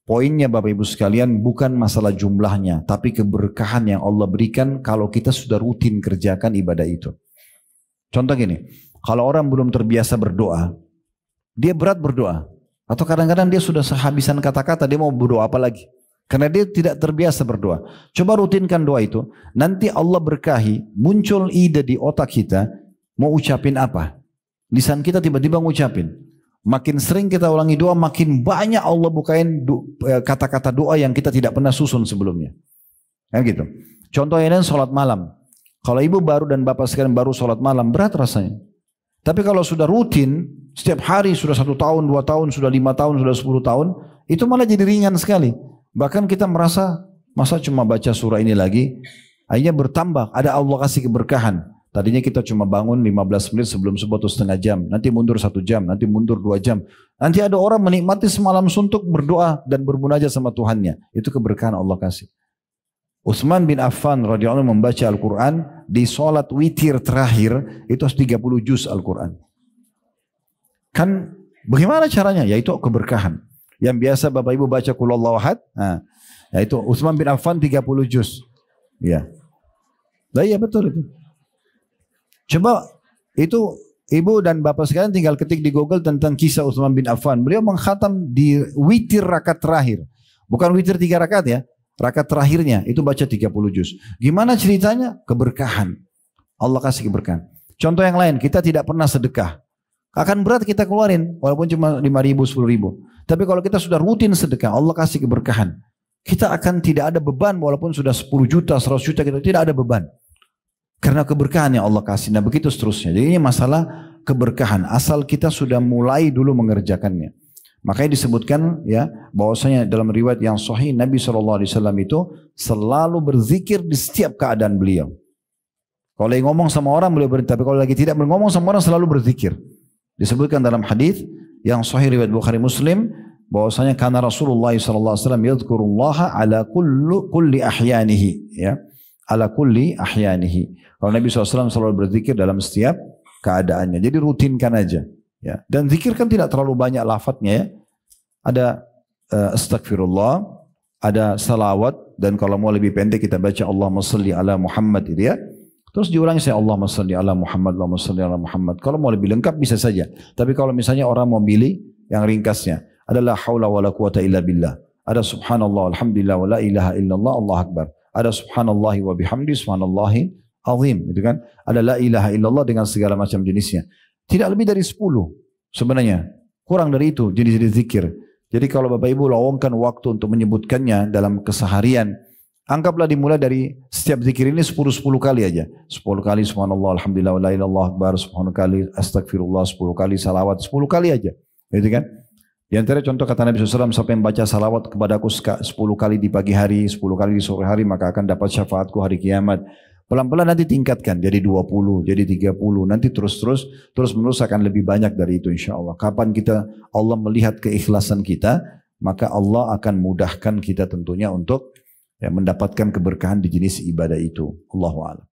poinnya Bapak Ibu sekalian bukan masalah jumlahnya, tapi keberkahan yang Allah berikan kalau kita sudah rutin kerjakan ibadah itu. Contoh gini, kalau orang belum terbiasa berdoa, dia berat berdoa. Atau kadang-kadang dia sudah sehabisan kata-kata, dia mau berdoa apa lagi? Karena dia tidak terbiasa berdoa. Coba rutinkan doa itu, nanti Allah berkahi, muncul ide di otak kita, mau ucapin apa? Lisan kita tiba-tiba ngucapin. Makin sering kita ulangi doa, makin banyak Allah bukain kata-kata doa yang kita tidak pernah susun sebelumnya. Ya gitu. Contohnya ini sholat malam. Kalau ibu baru dan bapak sekalian baru sholat malam, berat rasanya. Tapi kalau sudah rutin, setiap hari sudah 1 tahun, 2 tahun, sudah 5 tahun, sudah 10 tahun, itu malah jadi ringan sekali. Bahkan kita merasa, masa cuma baca surah ini lagi, akhirnya bertambah, ada Allah kasih keberkahan. Tadinya kita cuma bangun 15 menit sebelum subuh atau setengah jam. Nanti mundur 1 jam, nanti mundur 2 jam. Nanti ada orang menikmati semalam suntuk berdoa dan bermunajat sama Tuhannya. Itu keberkahan Allah kasih. Utsman bin Affan radhiyallahu anhu membaca Al-Quran di sholat witir terakhir itu 30 juz Al-Quran. Kan bagaimana caranya? Yaitu keberkahan. Yang biasa Bapak Ibu baca Qul Huwallahu Ahad, yaitu Utsman bin Affan 30 juz. Ya. Nah, iya betul itu. Coba itu ibu dan bapak sekalian tinggal ketik di Google tentang kisah Utsman bin Affan. Beliau mengkhatam di witir rakaat terakhir. Bukan witir 3 rakaat ya. Rakaat terakhirnya itu baca 30 juz. Gimana ceritanya? Keberkahan. Allah kasih keberkahan. Contoh yang lain, kita tidak pernah sedekah. Akan berat kita keluarin walaupun cuma 5.000, 10.000. Tapi kalau kita sudah rutin sedekah, Allah kasih keberkahan. Kita akan tidak ada beban walaupun sudah 10 juta, 100 juta kita tidak ada beban. Karena keberkahan yang Allah kasih. Nah begitu seterusnya. Jadi ini masalah keberkahan. Asal kita sudah mulai dulu mengerjakannya. Makanya disebutkan ya bahwasanya dalam riwayat yang sahih Nabi SAW itu selalu berzikir di setiap keadaan beliau. Kalau lagi ngomong sama orang beliau berhenti. Tapi kalau lagi tidak ngomong sama orang selalu berzikir. Disebutkan dalam hadis yang sahih riwayat Bukhari Muslim bahwasanya karena Rasulullah SAW yadhkurullaha ala kulli ahyanihi ya. Ala kulli ahyanihi. Kalau Nabi SAW selalu berzikir dalam setiap keadaannya. Jadi rutinkan aja. Ya. Dan zikir kan tidak terlalu banyak lafadznya ya. Ada astagfirullah, ada salawat, dan kalau mau lebih pendek kita baca Allahumma salli ala Muhammad itu ya. Terus diulangi saya Allahumma salli ala Muhammad, Allahumma salli ala Muhammad. Kalau mau lebih lengkap bisa saja. Tapi kalau misalnya orang mau pilih yang ringkasnya, adalah haula wala quwata illa billah. Ada subhanallah, alhamdulillah, wa la ilaha illallah, Allah akbar. Ada subhanallahi wa bihamdi, subhanallahi azim, gitu kan? Ada la ilaha illallah dengan segala macam jenisnya. Tidak lebih dari 10 sebenarnya. Kurang dari itu jenis-jenis zikir. Jadi kalau Bapak Ibu lowongkan waktu untuk menyebutkannya dalam keseharian, Anggaplah dimulai dari setiap zikir ini 10 kali aja. 10 kali subhanallah, alhamdulillah, la ilaha illallah akbar, 10 kali astagfirullah, 10 kali salawat, 10 kali aja. Gitu kan? Di antara contoh kata Nabi SAW, siapa yang baca salawat kepadaku 10 kali di pagi hari, 10 kali di sore hari, maka akan dapat syafaatku hari kiamat. Pelan-pelan nanti tingkatkan, jadi 20, jadi 30, nanti terus-menerus akan lebih banyak dari itu insya Allah. Kapan kita Allah melihat keikhlasan kita, maka Allah akan mudahkan kita tentunya untuk mendapatkan keberkahan di jenis ibadah itu. Allahu a'lam.